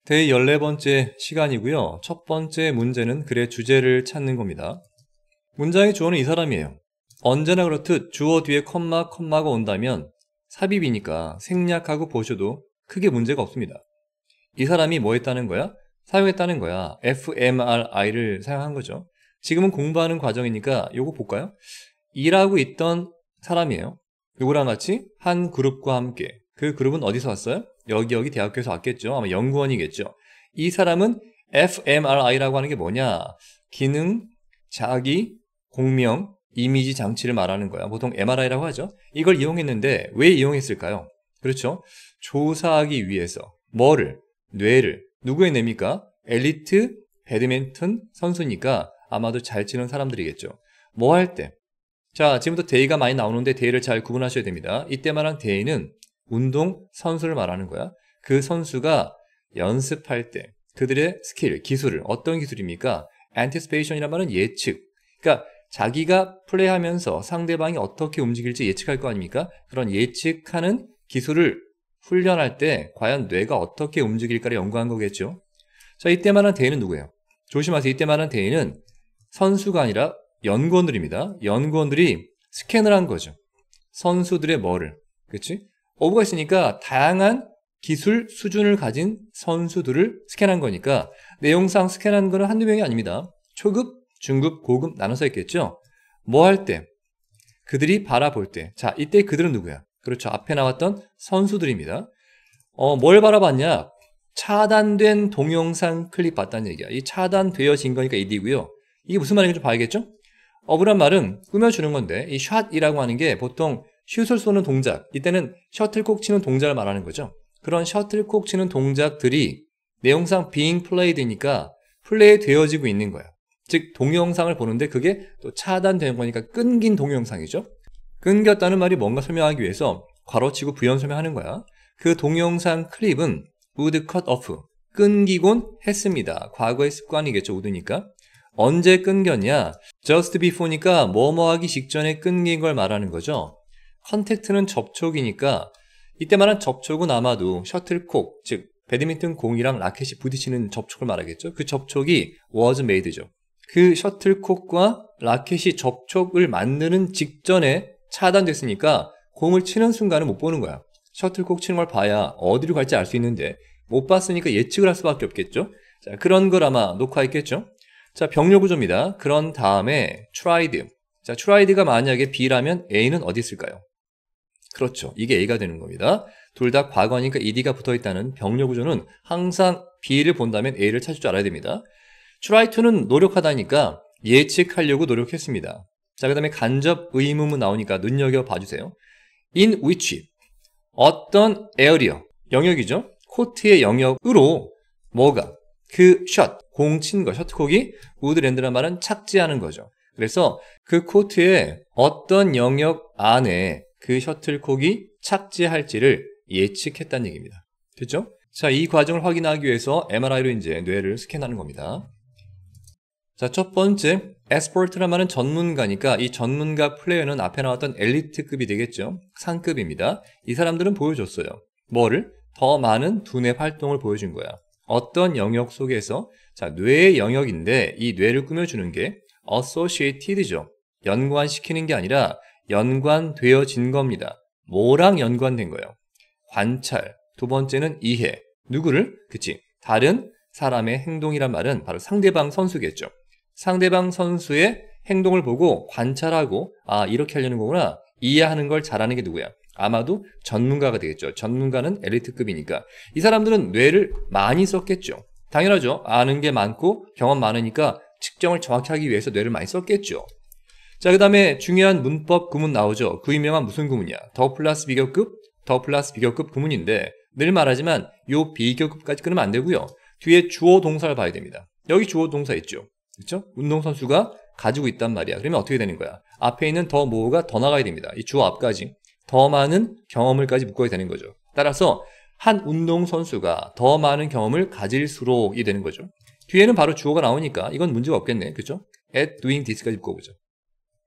대 14번째 시간이고요. 첫 번째 문제는 글의 주제를 찾는 겁니다. 문장의 주어는 이 사람이에요. 언제나 그렇듯 주어 뒤에 컴마가 온다면 삽입이니까 생략하고 보셔도 크게 문제가 없습니다. 이 사람이 뭐 했다는 거야? 사용했다는 거야. fMRI를 사용한 거죠. 지금은 공부하는 과정이니까 요거 볼까요? 일하고 있던 사람이에요. 누구랑 같이? 한 그룹과 함께. 그 그룹은 어디서 왔어요? 여기 대학교에서 왔겠죠. 아마 연구원이겠죠. 이 사람은 fMRI라고 하는 게 뭐냐? 기능, 자기, 공명, 이미지 장치를 말하는 거야. 보통 MRI라고 하죠. 이걸 이용했는데 왜 이용했을까요? 그렇죠. 조사하기 위해서 뭐를? 뇌를. 누구의 뇌입니까? 엘리트 배드민턴 선수니까 아마도 잘 치는 사람들이겠죠. 뭐 할 때? 자, 지금부터 대의가 많이 나오는데 대의를 잘 구분하셔야 됩니다. 이때 말한 대의는 운동 선수를 말하는 거야. 그 선수가 연습할 때 그들의 스킬, 기술을 어떤 기술입니까? anticipation이란 말은 예측. 그러니까 자기가 플레이하면서 상대방이 어떻게 움직일지 예측할 거 아닙니까? 그런 예측하는 기술을 훈련할 때 과연 뇌가 어떻게 움직일까를 연구한 거겠죠. 자, 이때 말한 대의는 누구예요? 조심하세요. 이때 말한 대의는 선수가 아니라 연구원들입니다. 연구원들이 스캔을 한 거죠. 선수들의 뭐를. 그렇지? 어부가 있으니까 다양한 기술 수준을 가진 선수들을 스캔한 거니까 내용상 스캔한 거는 한두 명이 아닙니다. 초급, 중급, 고급 나눠서 있겠죠. 뭐 할 때? 그들이 바라볼 때. 자, 이때 그들은 누구야? 그렇죠. 앞에 나왔던 선수들입니다. 뭘 바라봤냐? 차단된 동영상 클립 봤다는 얘기야. 이 차단되어진 거니까 이디고요. 이게 무슨 말인지 좀 봐야겠죠? 어부란 말은 꾸며주는 건데 이 샷이라고 하는 게 보통 슛을 쏘는 동작, 이때는 셔틀콕 치는 동작을 말하는 거죠. 그런 셔틀콕 치는 동작들이 내용상 being played니까 플레이 되어지고 있는 거야. 즉 동영상을 보는데 그게 또 차단된 거니까 끊긴 동영상이죠. 끊겼다는 말이 뭔가 설명하기 위해서 괄호치고 부연 설명하는 거야. 그 동영상 클립은 would cut off, 끊기곤 했습니다. 과거의 습관이겠죠, would니까. 언제 끊겼냐? just before니까 뭐뭐 하기 직전에 끊긴 걸 말하는 거죠. 컨택트는 접촉이니까 이때 말한 접촉은 아마도 셔틀콕, 즉 배드민턴 공이랑 라켓이 부딪히는 접촉을 말하겠죠. 그 접촉이 was made죠. 그 셔틀콕과 라켓이 접촉을 만드는 직전에 차단됐으니까 공을 치는 순간은 못 보는 거야. 셔틀콕 치는 걸 봐야 어디로 갈지 알 수 있는데 못 봤으니까 예측을 할 수밖에 없겠죠. 자, 그런 걸 아마 녹화했겠죠. 자, 병렬 구조입니다. 그런 다음에 tried. 자, tried가 만약에 B라면 A는 어디 있을까요? 그렇죠. 이게 A가 되는 겁니다. 둘 다 과거니까 ed가 붙어있다는 병렬 구조는 항상 B를 본다면 A를 찾을 줄 알아야 됩니다. try to는 노력하다니까 예측하려고 노력했습니다. 자, 그 다음에 간접 의문문 나오니까 눈여겨봐주세요. in which 어떤 area, 영역이죠. 코트의 영역으로 뭐가 그 샷, 공 친 거, 셔틀콕이 우드랜드란 말은 착지하는 거죠. 그래서 그 코트의 어떤 영역 안에 그 셔틀콕이 착지할지를 예측했다는 얘기입니다. 됐죠? 자, 이 과정을 확인하기 위해서 MRI로 이제 뇌를 스캔하는 겁니다. 자, 첫 번째, 엑스퍼트란 말은 전문가니까 이 전문가 플레이어는 앞에 나왔던 엘리트급이 되겠죠. 상급입니다. 이 사람들은 보여줬어요. 뭐를? 더 많은 두뇌 활동을 보여준 거야. 어떤 영역 속에서? 자, 뇌의 영역인데 이 뇌를 꾸며주는 게 associated죠. 연관시키는 게 아니라 연관되어진 겁니다. 뭐랑 연관된 거예요? 관찰. 두 번째는 이해. 누구를? 그치. 다른 사람의 행동이란 말은 바로 상대방 선수겠죠. 상대방 선수의 행동을 보고 관찰하고 아, 이렇게 하려는 거구나. 이해하는 걸 잘하는 게 누구야? 아마도 전문가가 되겠죠. 전문가는 엘리트급이니까. 이 사람들은 뇌를 많이 썼겠죠. 당연하죠. 아는 게 많고 경험 많으니까 측정을 정확히 하기 위해서 뇌를 많이 썼겠죠. 자, 그 다음에 중요한 문법 구문 나오죠. 그 유명한 무슨 구문이야? 더 플러스 비교급, 더 플러스 비교급 구문인데 늘 말하지만 요 비교급까지 끊으면 안 되고요. 뒤에 주어 동사를 봐야 됩니다. 여기 주어 동사 있죠. 그렇죠? 운동선수가 가지고 있단 말이야. 그러면 어떻게 되는 거야? 앞에 있는 더 뭐가 더 나가야 됩니다. 이 주어 앞까지. 더 많은 경험을까지 묶어야 되는 거죠. 따라서 한 운동선수가 더 많은 경험을 가질수록이 되는 거죠. 뒤에는 바로 주어가 나오니까 이건 문제가 없겠네. 그렇죠? at doing this까지 묶어보죠.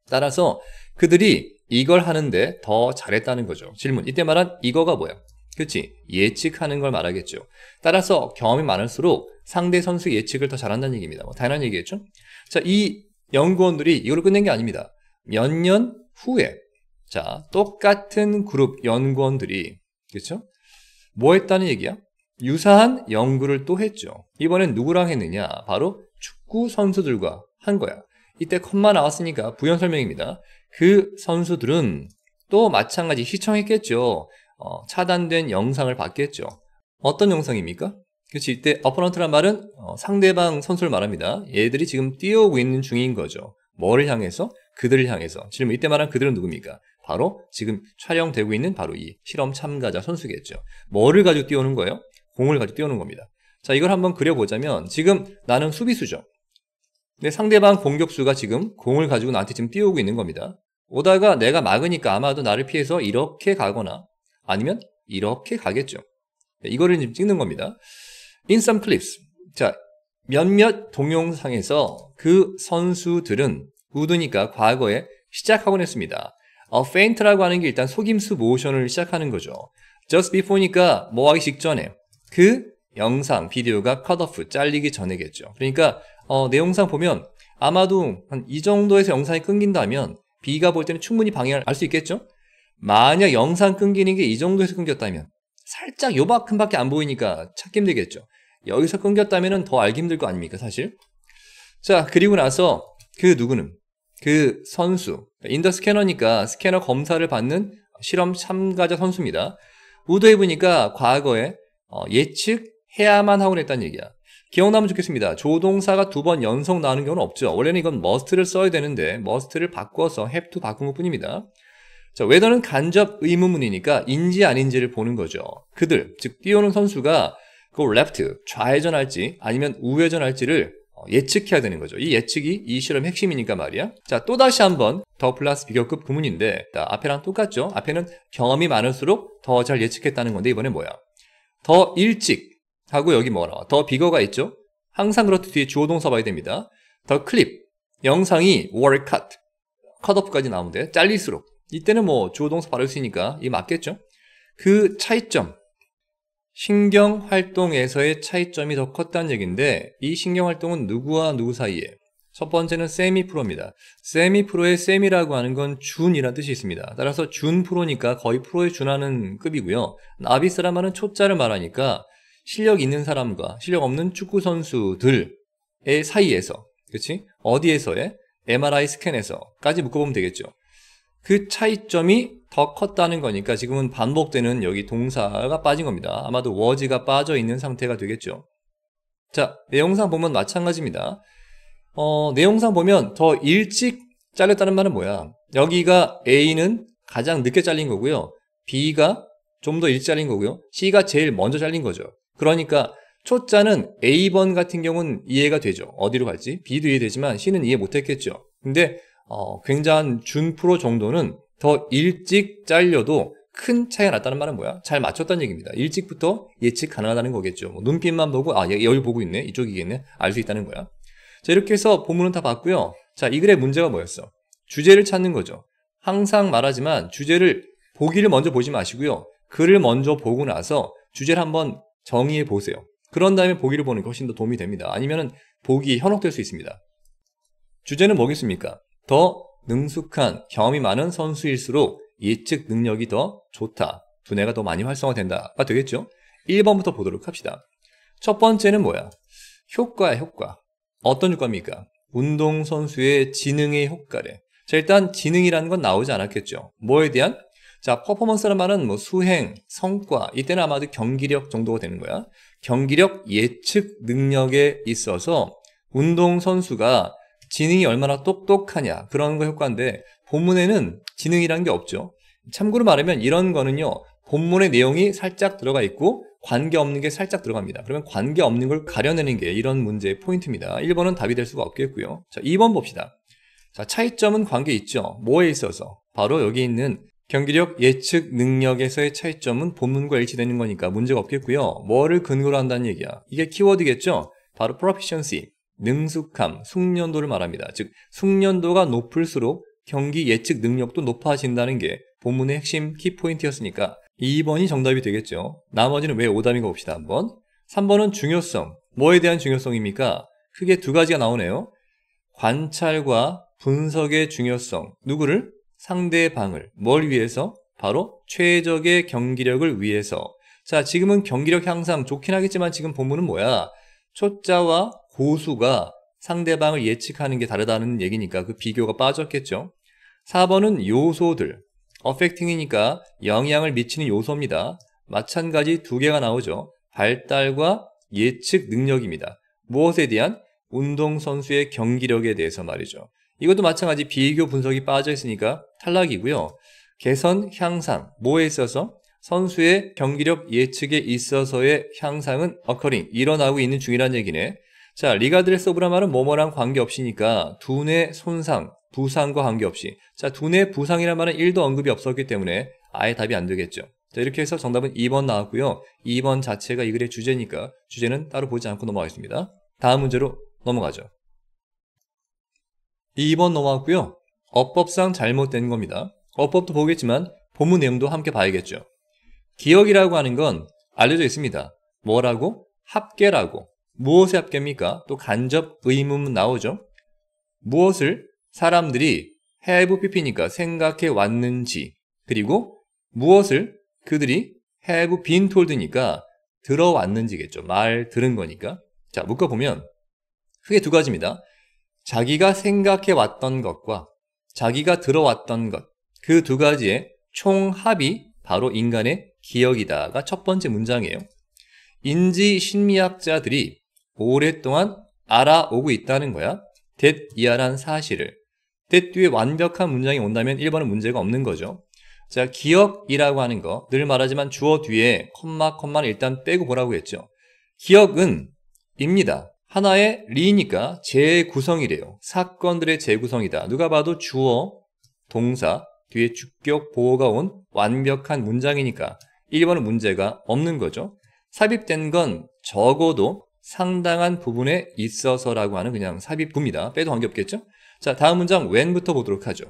따라서 그들이 이걸 하는데 더 잘했다는 거죠. 질문. 이때 말한 이거가 뭐야? 그치? 예측하는 걸 말하겠죠. 따라서 경험이 많을수록 상대 선수 예측을 더 잘한다는 얘기입니다. 뭐 당연한 얘기겠죠? 자, 이 연구원들이 이걸 끝낸 게 아닙니다. 몇 년 후에 자, 똑같은 그룹 연구원들이 그렇죠? 뭐 했다는 얘기야? 유사한 연구를 또 했죠. 이번엔 누구랑 했느냐? 바로 축구 선수들과 한 거야. 이때 컴마 나왔으니까 부연 설명입니다. 그 선수들은 또 마찬가지 시청했겠죠. 차단된 영상을 봤겠죠. 어떤 영상입니까? 그렇지. 이때 어퍼넌트란 말은 상대방 선수를 말합니다. 얘들이 지금 뛰어오고 있는 중인 거죠. 뭐를 향해서? 그들을 향해서. 질문 이때 말한 그들은 누굽니까? 바로 지금 촬영되고 있는 바로 이 실험 참가자 선수겠죠. 뭐를 가지고 뛰어오는 거예요? 공을 가지고 뛰어오는 겁니다. 자, 이걸 한번 그려보자면 지금 나는 수비수죠. 근데 상대방 공격수가 지금 공을 가지고 나한테 지금 뛰어오고 있는 겁니다. 오다가 내가 막으니까 아마도 나를 피해서 이렇게 가거나 아니면 이렇게 가겠죠. 이거를 지금 찍는 겁니다. In some clips. 자, 몇몇 동영상에서 그 선수들은 우드니까 과거에 시작하곤 했습니다. faint라고 하는 게 일단 속임수 모션을 시작하는 거죠. just before니까 뭐 하기 직전에 그 영상, 비디오가 cut off, 잘리기 전에겠죠. 그러니까 내용상 보면 아마도 한 이 정도에서 영상이 끊긴다면 B가 볼 때는 충분히 방향을 알 수 있겠죠? 만약 영상 끊기는 게 이 정도에서 끊겼다면 살짝 요만큼밖에 안 보이니까 찾기 힘들겠죠. 여기서 끊겼다면 더 알기 힘들 거 아닙니까 사실? 자, 그리고 나서 그 누구는 그 선수 인더 스캐너니까 스캐너 검사를 받는 실험 참가자 선수입니다. 우드에 보니까 과거에 예측해야만 하곤 했다는 얘기야. 기억나면 좋겠습니다. 조동사가 두 번 연속 나오는 경우는 없죠. 원래는 이건 must를 써야 되는데 must를 바꿔서 have to 바꾼 것 뿐입니다. 자, whether는 간접 의문문이니까 인지 아닌지를 보는 거죠. 그들, 즉 뛰어오는 선수가 그 left, 좌회전할지 아니면 우회전할지를 예측해야 되는 거죠. 이 예측이 이 실험의 핵심이니까 말이야. 자, 또다시 한번 더 플러스 비교급 구문인데 앞에랑 똑같죠. 앞에는 경험이 많을수록 더 잘 예측했다는 건데 이번엔 뭐야? 더 일찍 하고 여기 뭐가 나와? 더 비거가 있죠. 항상 그렇듯 뒤에 주어 동사 봐야 됩니다. 더 클립, 영상이 were cut, cut off까지 나오는데 잘릴수록 이때는 뭐 주어 동사 바를 수 있으니까 이게 맞겠죠. 그 차이점, 신경활동에서의 차이점이 더 컸다는 얘기인데 이 신경활동은 누구와 누구 사이에? 첫 번째는 세미프로입니다. 세미프로의 세미라고 하는 건 준이라는 뜻이 있습니다. 따라서 준프로니까 거의 프로에 준하는 급이고요. 나비스란 말은 초짜를 말하니까 실력 있는 사람과 실력 없는 축구 선수들의 사이에서, 그렇지? 어디에서의? MRI 스캔에서까지 묶어보면 되겠죠. 그 차이점이 더 컸다는 거니까 지금은 반복되는 여기 동사가 빠진 겁니다. 아마도 was가 빠져 있는 상태가 되겠죠. 자, 내용상 보면 마찬가지입니다. 내용상 보면 더 일찍 잘렸다는 말은 뭐야? 여기가 A는 가장 늦게 잘린 거고요. B가 좀 더 일찍 잘린 거고요. C가 제일 먼저 잘린 거죠. 그러니까 초짜는 A번 같은 경우는 이해가 되죠. 어디로 갈지. B도 이해되지만 C는 이해 못했겠죠. 근데 굉장한 준프로 정도는 더 일찍 잘려도 큰 차이가 났다는 말은 뭐야? 잘 맞췄다는 얘기입니다. 일찍부터 예측 가능하다는 거겠죠. 뭐 눈빛만 보고 얘 여기 보고 있네. 이쪽이겠네. 알 수 있다는 거야. 자, 이렇게 해서 본문은 다 봤고요. 자, 이 글의 문제가 뭐였어? 주제를 찾는 거죠. 항상 말하지만 주제를 보기를 먼저 보지 마시고요. 글을 먼저 보고 나서 주제를 한번 정의해 보세요. 그런 다음에 보기를 보는 게 훨씬 더 도움이 됩니다. 아니면은 보기 현혹될 수 있습니다. 주제는 뭐겠습니까? 더 능숙한 경험이 많은 선수일수록 예측 능력이 더 좋다. 두뇌가 더 많이 활성화된다가 되겠죠? 1번부터 보도록 합시다. 첫 번째는 뭐야? 효과야, 효과. 어떤 효과입니까? 운동선수의 지능의 효과래. 자, 일단 지능이라는 건 나오지 않았겠죠. 뭐에 대한? 자, 퍼포먼스라는 말은 뭐 수행, 성과, 이때는 아마도 경기력 정도가 되는 거야. 경기력 예측 능력에 있어서 운동선수가 지능이 얼마나 똑똑하냐, 그런 거 효과인데 본문에는 지능이라는 게 없죠. 참고로 말하면 이런 거는요, 본문의 내용이 살짝 들어가 있고 관계없는 게 살짝 들어갑니다. 그러면 관계없는 걸 가려내는 게 이런 문제의 포인트입니다. 1번은 답이 될 수가 없겠고요. 자, 2번 봅시다. 자, 차이점은 관계 있죠. 뭐에 있어서? 바로 여기 있는 경기력 예측 능력에서의 차이점은 본문과 일치되는 거니까 문제가 없겠고요. 뭐를 근거로 한다는 얘기야? 이게 키워드겠죠? 바로 proficiency, 능숙함, 숙련도를 말합니다. 즉 숙련도가 높을수록 경기 예측 능력도 높아진다는 게 본문의 핵심 키포인트였으니까 2번이 정답이 되겠죠. 나머지는 왜 오답인가 봅시다. 한번. 3번은 중요성. 뭐에 대한 중요성입니까? 크게 두 가지가 나오네요. 관찰과 분석의 중요성. 누구를? 상대방을. 뭘 위해서? 바로 최적의 경기력을 위해서. 자, 지금은 경기력 향상 좋긴 하겠지만 지금 본문은 뭐야? 초짜와 고수가 상대방을 예측하는 게 다르다는 얘기니까 그 비교가 빠졌겠죠. 4번은 요소들. affecting이니까 영향을 미치는 요소입니다. 마찬가지 두 개가 나오죠. 발달과 예측 능력입니다. 무엇에 대한? 운동선수의 경기력에 대해서 말이죠. 이것도 마찬가지 비교 분석이 빠져 있으니까 탈락이고요. 개선, 향상, 뭐에 있어서? 선수의 경기력 예측에 있어서의 향상은 occurring, 일어나고 있는 중이라는 얘기네. 자, 리가드레스 오브 라말은 뭐뭐랑 관계없이니까 두뇌 손상, 부상과 관계없이. 자, 두뇌 부상이란 말은 1도 언급이 없었기 때문에 아예 답이 안 되겠죠. 자, 이렇게 해서 정답은 2번 나왔고요. 2번 자체가 이 글의 주제니까 주제는 따로 보지 않고 넘어가겠습니다. 다음 문제로 넘어가죠. 2번 넘어갔고요. 어법상 잘못된 겁니다. 어법도 보겠지만 본문 내용도 함께 봐야겠죠. 기억이라고 하는 건 알려져 있습니다. 뭐라고? 합계라고. 무엇의 합계입니까? 또 간접 의문 나오죠. 무엇을 사람들이 have pp니까 생각해 왔는지, 그리고 무엇을 그들이 have been told니까 들어왔는지겠죠. 말 들은 거니까. 자, 묶어보면 크게 두 가지입니다. 자기가 생각해 왔던 것과 자기가 들어왔던 것, 그 두 가지의 총합이 바로 인간의 기억이다가 첫 번째 문장이에요. 인지 심리학자들이 오랫동안 알아오고 있다는 거야. that 이하란 사실을. that 뒤에 완벽한 문장이 온다면 1번은 문제가 없는 거죠. 자, 기억이라고 하는 거 늘 말하지만 주어 뒤에 콤마를 일단 빼고 보라고 했죠. 기억은 입니다. 하나의 리니까 재구성이래요. 사건들의 재구성이다. 누가 봐도 주어, 동사, 뒤에 주격, 보어가 온 완벽한 문장이니까 1번은 문제가 없는 거죠. 삽입된 건 적어도 상당한 부분에 있어서라고 하는 그냥 삽입부입니다. 빼도 관계없겠죠? 자, 다음 문장 when부터 보도록 하죠.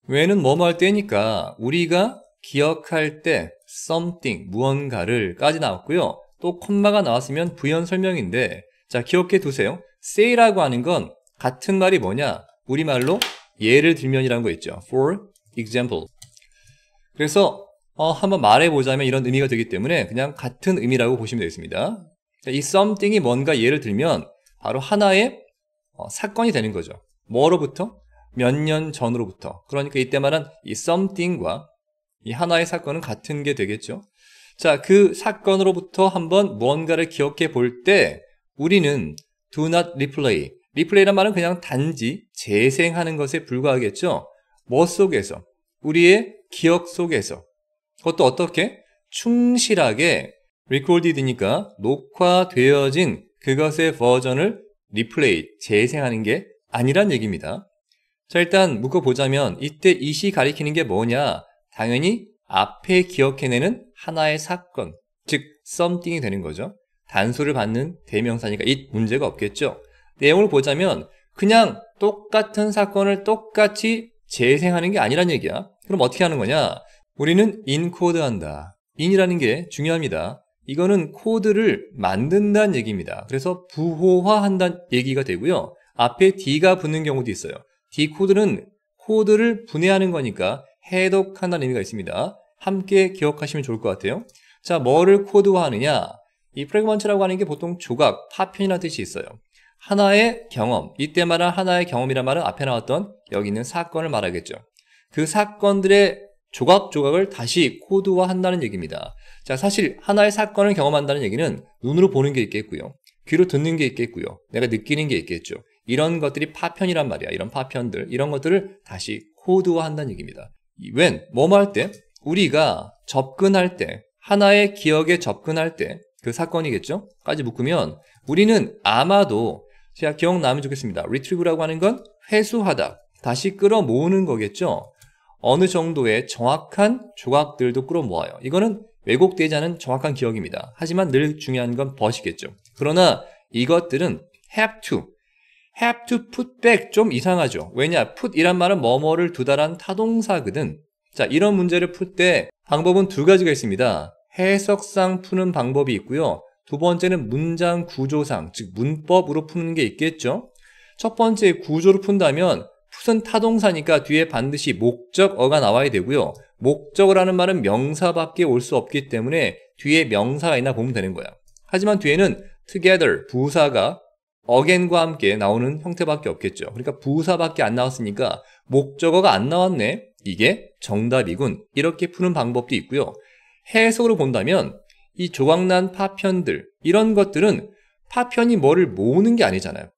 when은 뭐뭐 할 때니까 우리가 기억할 때 something, 무언가를 까지 나왔고요. 또 콤마가 나왔으면 부연 설명인데 자, 기억해 두세요. say라고 하는 건 같은 말이 뭐냐? 우리말로 예를 들면이라는 거 있죠. for example. 그래서 한번 말해보자면 이런 의미가 되기 때문에 그냥 같은 의미라고 보시면 되겠습니다. 이 something이 뭔가 예를 들면 바로 하나의 사건이 되는 거죠. 뭐로부터? 몇 년 전으로부터. 그러니까 이때 말한 이 something과 이 하나의 사건은 같은 게 되겠죠. 자, 그 사건으로부터 한번 무언가를 기억해 볼 때 우리는 do not replay. replay란 말은 그냥 단지 재생하는 것에 불과하겠죠. 뭐 속에서? 우리의 기억 속에서. 그것도 어떻게? 충실하게 recorded니까 녹화되어진 그것의 버전을 replay, 재생하는 게 아니란 얘기입니다. 자, 일단 묶어보자면 이때 it이 가리키는 게 뭐냐? 당연히 앞에 기억해내는 하나의 사건, 즉 something이 되는 거죠. 단수를 받는 대명사니까 it 문제가 없겠죠. 내용을 보자면 그냥 똑같은 사건을 똑같이 재생하는 게 아니란 얘기야. 그럼 어떻게 하는 거냐? 우리는 인코드한다. in이라는 게 중요합니다. 이거는 코드를 만든다는 얘기입니다. 그래서 부호화한다는 얘기가 되고요. 앞에 D가 붙는 경우도 있어요. D 코드는 코드를 분해하는 거니까 해독한다는 의미가 있습니다. 함께 기억하시면 좋을 것 같아요. 자, 뭐를 코드화하느냐? 이 프래그먼트라고 하는 게 보통 조각, 파편이라는 뜻이 있어요. 하나의 경험, 이때 말한 하나의 경험이란 말은 앞에 나왔던 여기 있는 사건을 말하겠죠. 그 사건들의 조각조각을 다시 코드화한다는 얘기입니다. 자, 사실 하나의 사건을 경험한다는 얘기는 눈으로 보는 게 있겠고요. 귀로 듣는 게 있겠고요. 내가 느끼는 게 있겠죠. 이런 것들이 파편이란 말이야. 이런 파편들, 이런 것들을 다시 코드화한다는 얘기입니다. when, 뭐뭐 할 때, 우리가 접근할 때, 하나의 기억에 접근할 때, 그 사건이겠죠? 까지 묶으면 우리는 아마도 제가 기억나면 좋겠습니다. retrieve라고 하는 건 회수하다, 다시 끌어모으는 거겠죠? 어느 정도의 정확한 조각들도 끌어모아요. 이거는 왜곡되지 않은 정확한 기억입니다. 하지만 늘 중요한 건 but이겠죠. 그러나 이것들은 have to put back 좀 이상하죠. 왜냐? put이란 말은 뭐뭐를 두다란 타동사거든. 자, 이런 문제를 풀 때 방법은 두 가지가 있습니다. 해석상 푸는 방법이 있고요. 두 번째는 문장 구조상, 즉 문법으로 푸는 게 있겠죠. 첫 번째 구조로 푼다면 풋은 타동사니까 뒤에 반드시 목적어가 나와야 되고요. 목적어라는 말은 명사밖에 올 수 없기 때문에 뒤에 명사가 있나 보면 되는 거야. 하지만 뒤에는 together, 부사가 again과 함께 나오는 형태밖에 없겠죠. 그러니까 부사밖에 안 나왔으니까 목적어가 안 나왔네. 이게 정답이군. 이렇게 푸는 방법도 있고요. 해석으로 본다면 이 조각난 파편들, 이런 것들은 파편이 뭐를 모으는 게 아니잖아요.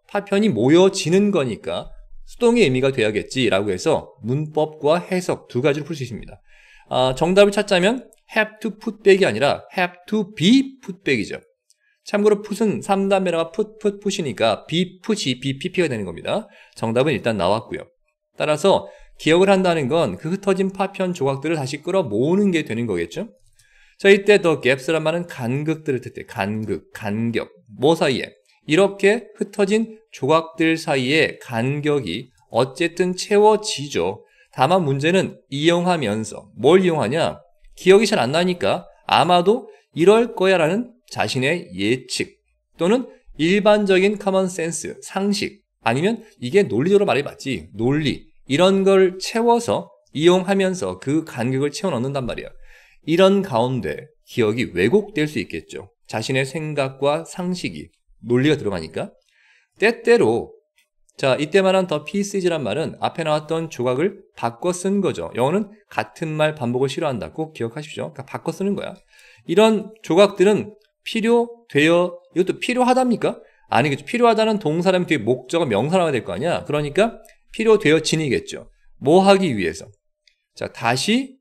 파편이 모여지는 거니까 수동의 의미가 돼야겠지라고 해서 문법과 해석 두 가지로 풀 수 있습니다. 정답을 찾자면 have to put back이 아니라 have to be put back이죠. 참고로 put은 3단배라가 put이니까 be put이 be pp가 되는 겁니다. 정답은 일단 나왔고요. 따라서 기억을 한다는 건 그 흩어진 파편 조각들을 다시 끌어 모으는 게 되는 거겠죠. 자, 이때 the gaps란 말은 간극들을 뜻해. 간극, 간격, 뭐 사이에 이렇게 흩어진 조각들 사이에 간격이 어쨌든 채워지죠. 다만 문제는 이용하면서 뭘 이용하냐? 기억이 잘 안 나니까 아마도 이럴 거야 라는 자신의 예측 또는 일반적인 커먼 센스, 상식 아니면 이게 논리적으로 말이 맞지, 논리 이런 걸 채워서 이용하면서 그 간격을 채워 넣는단 말이야. 이런 가운데 기억이 왜곡될 수 있겠죠. 자신의 생각과 상식이 논리가 들어가니까. 때때로 자, 이때 말한 the pieces란 말은 앞에 나왔던 조각을 바꿔 쓴 거죠. 영어는 같은 말 반복을 싫어한다. 꼭 기억하십시오. 그러니까 바꿔 쓰는 거야. 이런 조각들은 이것도 필요하답니까? 아니겠죠. 필요하다는 동사라면 뒤에 목적어 명사라고 될 거 아니야. 그러니까 필요되어지니겠죠. 뭐 하기 위해서? 자, 다시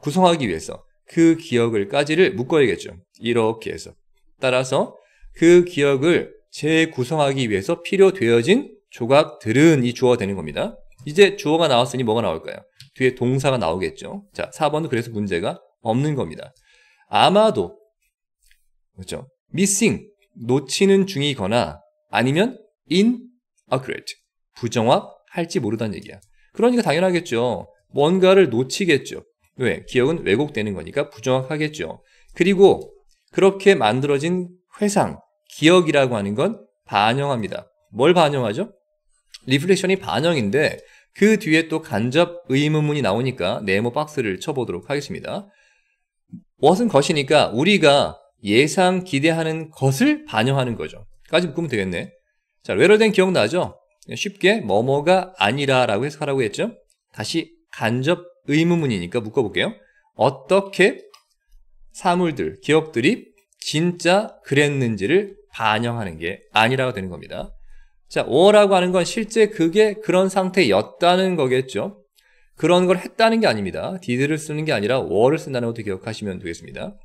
구성하기 위해서 그 기억을까지를 묶어야겠죠. 이렇게 해서. 따라서 그 기억을 재구성하기 위해서 필요되어진 조각들은 이 주어가 되는 겁니다. 이제 주어가 나왔으니 뭐가 나올까요? 뒤에 동사가 나오겠죠. 자, 4번은 그래서 문제가 없는 겁니다. 아마도 그렇죠. missing, 놓치는 중이거나 아니면 inaccurate, 부정확할지 모르다는 얘기야. 그러니까 당연하겠죠. 뭔가를 놓치겠죠. 왜? 기억은 왜곡되는 거니까 부정확하겠죠. 그리고 그렇게 만들어진 회상, 기억이라고 하는 건 반영합니다. 뭘 반영하죠? 리플렉션이 반영인데 그 뒤에 또 간접 의문문이 나오니까 네모 박스를 쳐보도록 하겠습니다. 무엇은 것이니까 우리가 예상 기대하는 것을 반영하는 거죠. 까지 묶으면 되겠네. 자, 외래된 기억나죠? 쉽게 뭐뭐가 아니라라고 해석하라고 했죠. 다시 간접 의문문이니까 묶어볼게요. 어떻게 사물들, 기억들이 진짜 그랬는지를 반영하는 게 아니라고 되는 겁니다. 자, or라고 하는 건 실제 그게 그런 상태였다는 거겠죠. 그런 걸 했다는 게 아닙니다. did를 쓰는 게 아니라 were를 쓴다는 것도 기억하시면 되겠습니다.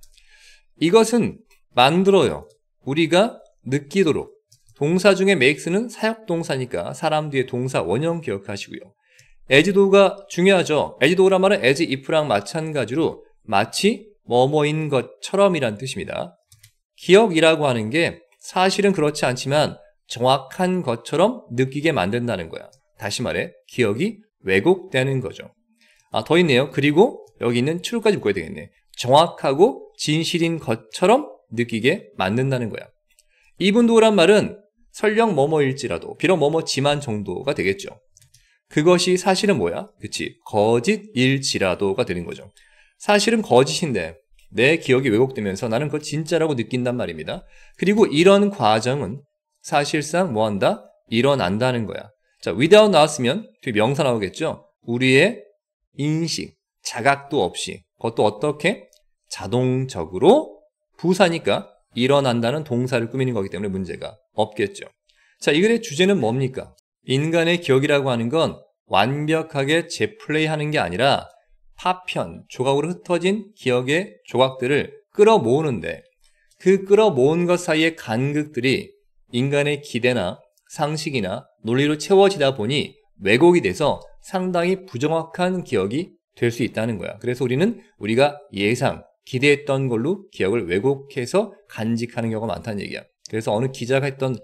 이것은 만들어요. 우리가 느끼도록. 동사 중에 makes는 사역동사니까 사람 뒤에 동사 원형 기억하시고요. as도가 중요하죠. as도란 말은 as if랑 마찬가지로 마치 뭐뭐인 것처럼이란 뜻입니다. 기억이라고 하는 게 사실은 그렇지 않지만 정확한 것처럼 느끼게 만든다는 거야. 다시 말해 기억이 왜곡되는 거죠. 더 있네요. 그리고 여기 있는 true까지 묶어야 되겠네. 정확하고 진실인 것처럼 느끼게 만든다는 거야. 이분도란 말은 설령 뭐뭐일지라도 비록 뭐뭐지만 정도가 되겠죠. 그것이 사실은 뭐야? 그치, 거짓일지라도가 되는 거죠. 사실은 거짓인데 내 기억이 왜곡되면서 나는 그거 진짜라고 느낀단 말입니다. 그리고 이런 과정은 사실상 뭐한다? 일어난다는 거야. 자, without 나왔으면 뒤에 명사 나오겠죠? 우리의 인식, 자각도 없이 그것도 어떻게? 자동적으로 부사니까 일어난다는 동사를 꾸미는 거기 때문에 문제가 없겠죠. 자, 이 글의 주제는 뭡니까? 인간의 기억이라고 하는 건 완벽하게 재플레이하는 게 아니라 파편, 조각으로 흩어진 기억의 조각들을 끌어모으는데 그 끌어모은 것 사이의 간극들이 인간의 기대나 상식이나 논리로 채워지다 보니 왜곡이 돼서 상당히 부정확한 기억이 될 수 있다는 거야. 그래서 우리가 예상, 기대했던 걸로 기억을 왜곡해서 간직하는 경우가 많다는 얘기야. 그래서 어느 기자가 했던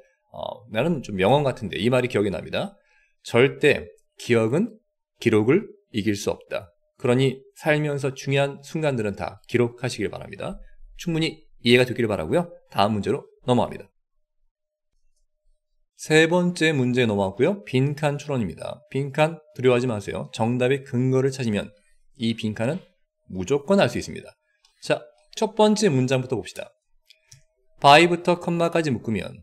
나는 좀 명언 같은데 이 말이 기억이 납니다. 절대 기억은 기록을 이길 수 없다. 그러니 살면서 중요한 순간들은 다 기록하시길 바랍니다. 충분히 이해가 되기를 바라고요. 다음 문제로 넘어갑니다. 세 번째 문제 넘어왔고요. 빈칸 추론입니다. 빈칸 두려워하지 마세요. 정답의 근거를 찾으면 이 빈칸은 무조건 알 수 있습니다. 자, 첫 번째 문장부터 봅시다. by부터 컴마까지 묶으면,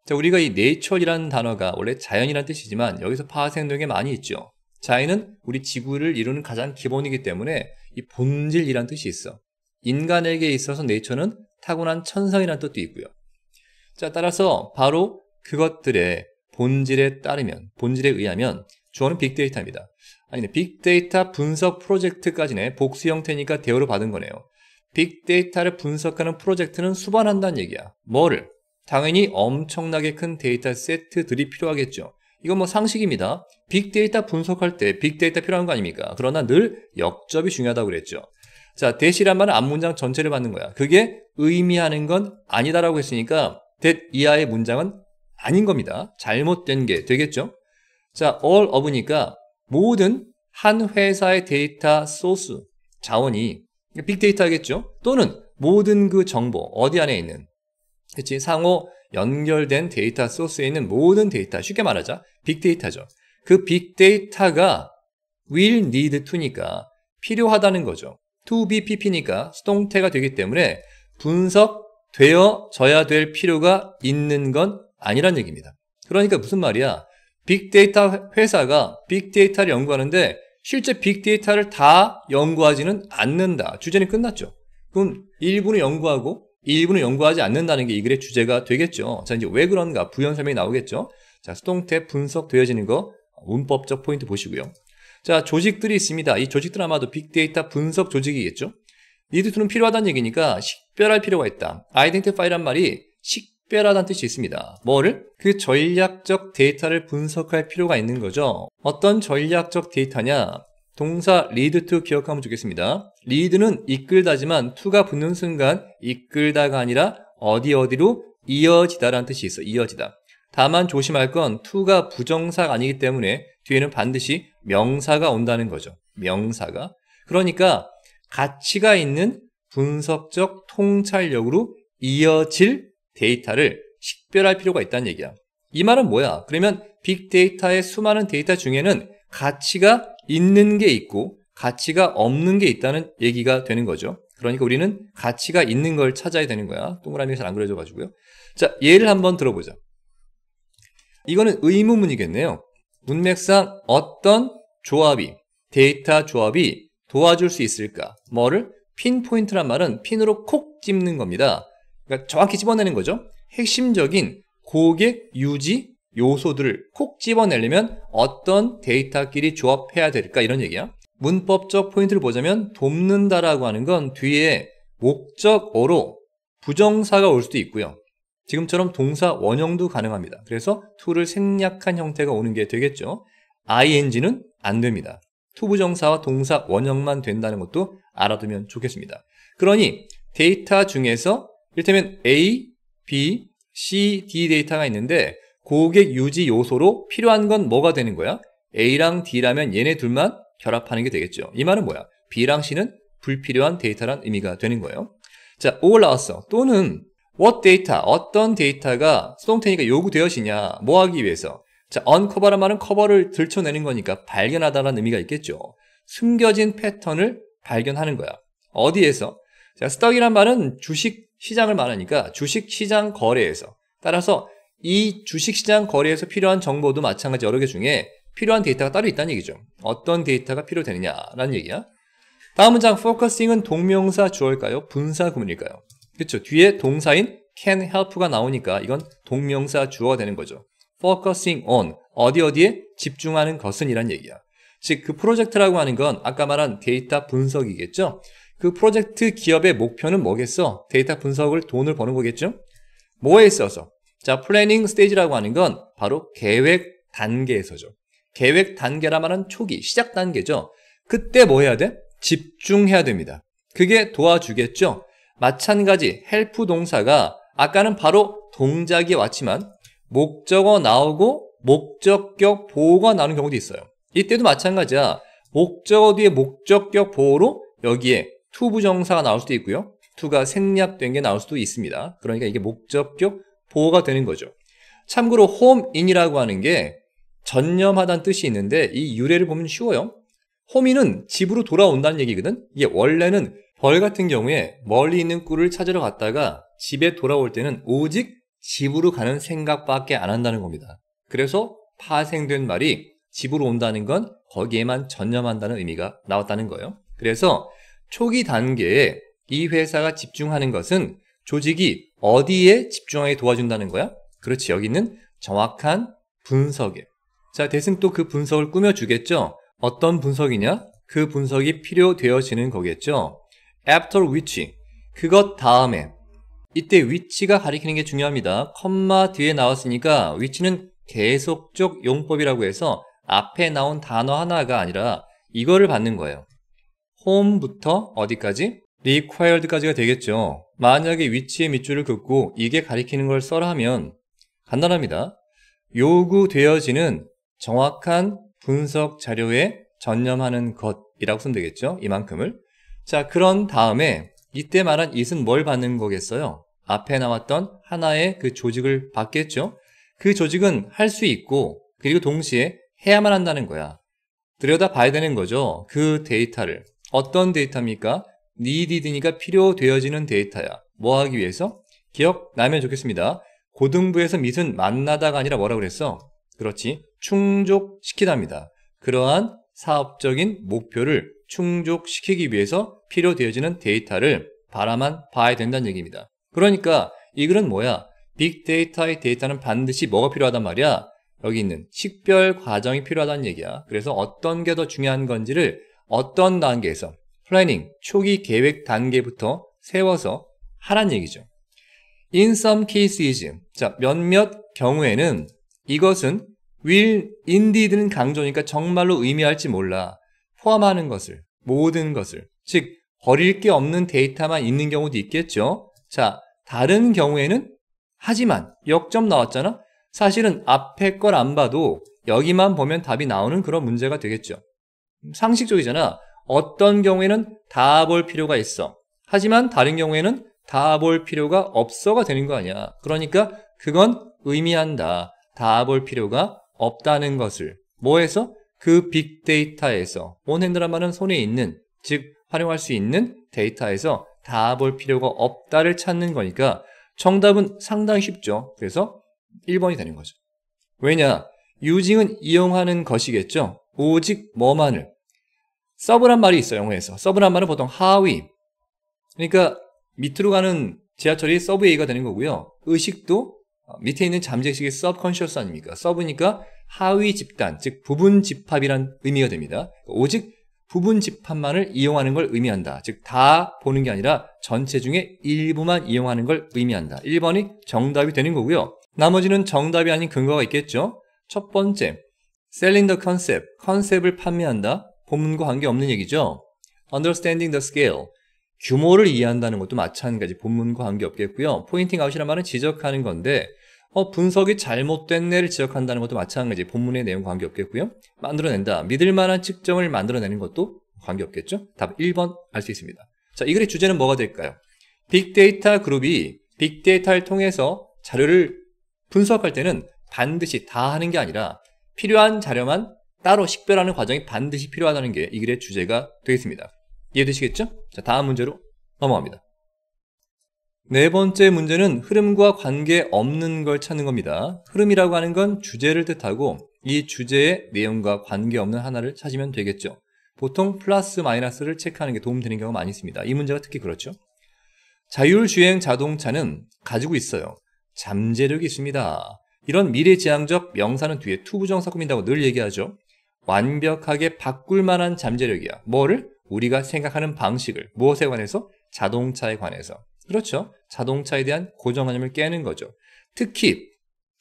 자, 우리가 이 nature이라는 단어가 원래 자연이라는 뜻이지만 여기서 파생된 게 많이 있죠. 자연은 우리 지구를 이루는 가장 기본이기 때문에 이 본질이라는 뜻이 있어. 인간에게 있어서 nature는 타고난 천성이라는 뜻도 있고요. 자, 따라서 바로 그것들의 본질에 따르면, 본질에 의하면 주어는 빅데이터입니다. 아니네, 빅데이터 분석 프로젝트까지네. 복수 형태니까 대우로 받은 거네요. 빅데이터를 분석하는 프로젝트는 수반한다는 얘기야. 뭐를? 당연히 엄청나게 큰 데이터 세트들이 필요하겠죠. 이건 뭐 상식입니다. 빅데이터 분석할 때 빅데이터 필요한 거 아닙니까? 그러나 늘 역접이 중요하다고 그랬죠. 자, 대시란 말은 앞문장 전체를 받는 거야. 그게 의미하는 건 아니다라고 했으니까 that 이하의 문장은 아닌 겁니다. 잘못된 게 되겠죠. 자, all of니까 모든 한 회사의 데이터 소스, 자원이 빅데이터겠죠. 또는 모든 그 정보, 어디 안에 있는, 그치, 상호 연결된 데이터 소스에 있는 모든 데이터, 쉽게 말하자 빅데이터죠. 그 빅데이터가 will need to니까 필요하다는 거죠. to be pp니까 수동태가 되기 때문에 분석되어져야 될 필요가 있는 건 아니란 얘기입니다. 그러니까 무슨 말이야? 빅데이터 회사가 빅데이터를 연구하는데 실제 빅데이터를 다 연구하지는 않는다. 주제는 끝났죠. 그럼 일부는 연구하고 일부는 연구하지 않는다는 게 이 글의 주제가 되겠죠. 자, 이제 왜 그런가? 부연 설명이 나오겠죠. 자, 수동태 분석되어지는 거 문법적 포인트 보시고요. 자, 조직들이 있습니다. 이 조직들은 아마도 빅데이터 분석 조직이겠죠. need to는 필요하다는 얘기니까 식별할 필요가 있다. identify란 말이 식별하다는 뜻이 있습니다. 뭐를? 그 전략적 데이터를 분석할 필요가 있는 거죠. 어떤 전략적 데이터냐? 동사 lead to 기억하면 좋겠습니다. lead는 이끌다지만 to가 붙는 순간 이끌다가 아니라 어디로 이어지다라는 뜻이 있어. 이어지다. 다만 조심할 건 to가 부정사가 아니기 때문에 뒤에는 반드시 명사가 온다는 거죠. 명사가. 그러니까 가치가 있는 분석적 통찰력으로 이어질 데이터를 식별할 필요가 있다는 얘기야. 이 말은 뭐야? 그러면 빅데이터의 수많은 데이터 중에는 가치가 있는 게 있고 가치가 없는 게 있다는 얘기가 되는 거죠. 그러니까 우리는 가치가 있는 걸 찾아야 되는 거야. 동그라미가 잘 안 그려져가지고요. 자, 예를 한번 들어보자. 이거는 의문문이겠네요. 문맥상 어떤 조합이, 데이터 조합이 도와줄 수 있을까? 뭐를? 핀포인트란 말은 핀으로 콕 집는 겁니다. 그러니까 정확히 집어내는 거죠. 핵심적인 고객 유지 요소들을 콕 집어내려면 어떤 데이터끼리 조합해야 될까? 이런 얘기야. 문법적 포인트를 보자면 돕는다라고 하는 건 뒤에 목적어로 부정사가 올 수도 있고요. 지금처럼 동사 원형도 가능합니다. 그래서 to를 생략한 형태가 오는 게 되겠죠. ing는 안 됩니다. to 부정사와 동사 원형만 된다는 것도 알아두면 좋겠습니다. 그러니 데이터 중에서 이를테면 A, B, C, D 데이터가 있는데 고객 유지 요소로 필요한 건 뭐가 되는 거야? A랑 D라면 얘네 둘만 결합하는 게 되겠죠. 이 말은 뭐야? B랑 C는 불필요한 데이터란 의미가 되는 거예요. 자, 올라왔어. 또는 what data, 어떤 데이터가 수동태니까 요구되어지냐, 뭐 하기 위해서? 자, uncover란 말은 커버를 들춰내는 거니까 발견하다라는 의미가 있겠죠. 숨겨진 패턴을 발견하는 거야. 어디에서? 자, stuck이란 말은 주식 시장을 말하니까 주식 시장 거래에서. 따라서 이 주식 시장 거래에서 필요한 정보도 마찬가지 여러 개 중에 필요한 데이터가 따로 있다는 얘기죠. 어떤 데이터가 필요되느냐라는 얘기야. 다음 문장 focusing은 동명사 주어일까요? 분사 구문일까요? 그렇죠. 뒤에 동사인 can help가 나오니까 이건 동명사 주어가 되는 거죠. focusing on, 어디에 집중하는 것은 이란 얘기야. 즉 그 프로젝트라고 하는 건 아까 말한 데이터 분석이겠죠. 그 프로젝트 기업의 목표는 뭐겠어? 데이터 분석을 돈을 버는 거겠죠. 뭐에 있어서? 자, 플래닝 스테이지라고 하는 건 바로 계획 단계에서죠. 계획 단계라 말은 초기, 시작 단계죠. 그때 뭐 해야 돼? 집중해야 됩니다. 그게 도와주겠죠. 마찬가지 헬프 동사가 아까는 바로 동작이 왔지만 목적어 나오고 목적격 보호가 나오는 경우도 있어요. 이때도 마찬가지야. 목적어 뒤에 목적격 보호로 여기에 to 부정사가 나올 수도 있고요. to가 생략된 게 나올 수도 있습니다. 그러니까 이게 목적격 보호가 되는 거죠. 참고로 home in이라고 하는 게 전념하다는 뜻이 있는데 이 유래를 보면 쉬워요. home in은 집으로 돌아온다는 얘기거든. 이게 원래는 벌 같은 경우에 멀리 있는 꿀을 찾으러 갔다가 집에 돌아올 때는 오직 집으로 가는 생각밖에 안 한다는 겁니다. 그래서 파생된 말이 집으로 온다는 건 거기에만 전념한다는 의미가 나왔다는 거예요. 그래서 초기 단계에 이 회사가 집중하는 것은 조직이 어디에 집중하게 도와준다는 거야? 그렇지, 여기는 정확한 분석에. 자, 대신 또 그 분석을 꾸며주겠죠? 어떤 분석이냐? 그 분석이 필요되어지는 거겠죠? After which, 그것 다음에. 이때 which가 가리키는 게 중요합니다. 컴마 뒤에 나왔으니까 which는 계속적 용법이라고 해서 앞에 나온 단어 하나가 아니라 이거를 받는 거예요. home부터 어디까지? required까지가 되겠죠. 만약에 which의 밑줄을 긋고 이게 가리키는 걸 써라 하면 간단합니다. 요구되어지는 정확한 분석 자료에 전념하는 것이라고 쓰면 되겠죠. 이만큼을. 자, 그런 다음에 이때 말한 it은 뭘 받는 거겠어요? 앞에 나왔던 하나의 그 조직을 받겠죠. 그 조직은 할 수 있고 그리고 동시에 해야만 한다는 거야. 들여다봐야 되는 거죠. 그 데이터를. 어떤 데이터입니까? needed니까 필요되어지는 데이터야. 뭐 하기 위해서? 기억나면 좋겠습니다. 고등부에서 mit은 만나다가 아니라 뭐라고 그랬어? 그렇지. 충족시키답니다. 그러한 사업적인 목표를 충족시키기 위해서 필요되어지는 데이터를 바라만 봐야 된다는 얘기입니다. 그러니까 이 글은 뭐야? 빅데이터의 데이터는 반드시 뭐가 필요하단 말이야? 여기 있는 식별 과정이 필요하다는 얘기야. 그래서 어떤 게 더 중요한 건지를 어떤 단계에서 플래닝, 초기 계획 단계부터 세워서 하란 얘기죠. In some cases, 자, 몇몇 경우에는 이것은 will, indeed는 강조니까 정말로 의미할지 몰라. 포함하는 것을, 모든 것을. 즉, 버릴 게 없는 데이터만 있는 경우도 있겠죠. 자, 다른 경우에는 하지만 역점 나왔잖아. 사실은 앞에 걸 안 봐도 여기만 보면 답이 나오는 그런 문제가 되겠죠. 상식적이잖아. 어떤 경우에는 다 볼 필요가 있어. 하지만 다른 경우에는 다 볼 필요가 없어가 되는 거 아니야. 그러니까 그건 의미한다. 다 볼 필요가 없다는 것을. 뭐에서? 그 빅데이터에서. 온핸드란 말은 손에 있는, 즉 활용할 수 있는 데이터에서 다 볼 필요가 없다를 찾는 거니까 정답은 상당히 쉽죠. 그래서 1번이 되는 거죠. 왜냐? using은 이용하는 것이겠죠. 오직 뭐만을. 서브란 말이 있어요. 영어에서. 서브란 말은 보통 하위. 그러니까 밑으로 가는 지하철이 서브 A가 되는 거고요. 의식도 밑에 있는 잠재의식이 subconscious 아닙니까? 서브니까 하위 집단, 즉 부분 집합이란 의미가 됩니다. 오직 부분 집합만을 이용하는 걸 의미한다. 즉 다 보는 게 아니라 전체 중에 일부만 이용하는 걸 의미한다. 1번이 정답이 되는 거고요. 나머지는 정답이 아닌 근거가 있겠죠. 첫 번째, selling the concept, 컨셉을 판매한다. 본문과 관계없는 얘기죠. understanding the scale, 규모를 이해한다는 것도 마찬가지 본문과 관계없겠고요. 포인팅 아웃이란 말은 지적하는 건데 분석이 잘못된 례를 지적한다는 것도 마찬가지 본문의 내용과 관계없겠고요. 만들어낸다. 믿을 만한 측정을 만들어내는 것도 관계없겠죠. 답 1번 알 수 있습니다. 자, 이 글의 주제는 뭐가 될까요? 빅데이터 그룹이 빅데이터를 통해서 자료를 분석할 때는 반드시 다 하는 게 아니라 필요한 자료만 따로 식별하는 과정이 반드시 필요하다는 게 이 글의 주제가 되겠습니다. 이해되시겠죠? 자, 다음 문제로 넘어갑니다. 네 번째 문제는 흐름과 관계없는 걸 찾는 겁니다. 흐름이라고 하는 건 주제를 뜻하고 이 주제의 내용과 관계없는 하나를 찾으면 되겠죠. 보통 플러스 마이너스를 체크하는 게 도움되는 경우가 많이 있습니다. 이 문제가 특히 그렇죠. 자율주행 자동차는 가지고 있어요. 잠재력이 있습니다. 이런 미래지향적 명사는 뒤에 투부정사 꾸민다고 늘 얘기하죠. 완벽하게 바꿀 만한 잠재력이야. 뭐를? 우리가 생각하는 방식을. 무엇에 관해서? 자동차에 관해서. 그렇죠. 자동차에 대한 고정관념을 깨는 거죠. 특히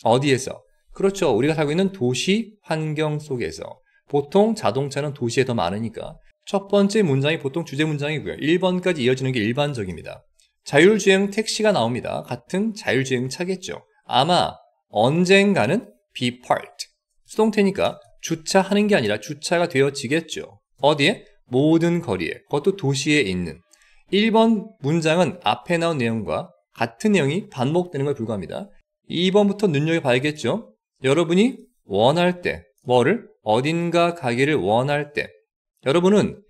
어디에서? 그렇죠. 우리가 살고 있는 도시 환경 속에서. 보통 자동차는 도시에 더 많으니까. 첫 번째 문장이 보통 주제 문장이고요. 1번까지 이어지는 게 일반적입니다. 자율주행 택시가 나옵니다. 같은 자율주행 차겠죠. 아마 언젠가는 be parked. 수동태니까 주차하는 게 아니라 주차가 되어지겠죠. 어디에? 모든 거리에. 그것도 도시에 있는. 1번 문장은 앞에 나온 내용과 같은 내용이 반복되는 걸 불과합니다. 2번부터 눈여겨봐야겠죠? 여러분이 원할 때, 뭐를? 어딘가 가기를 원할 때. 여러분은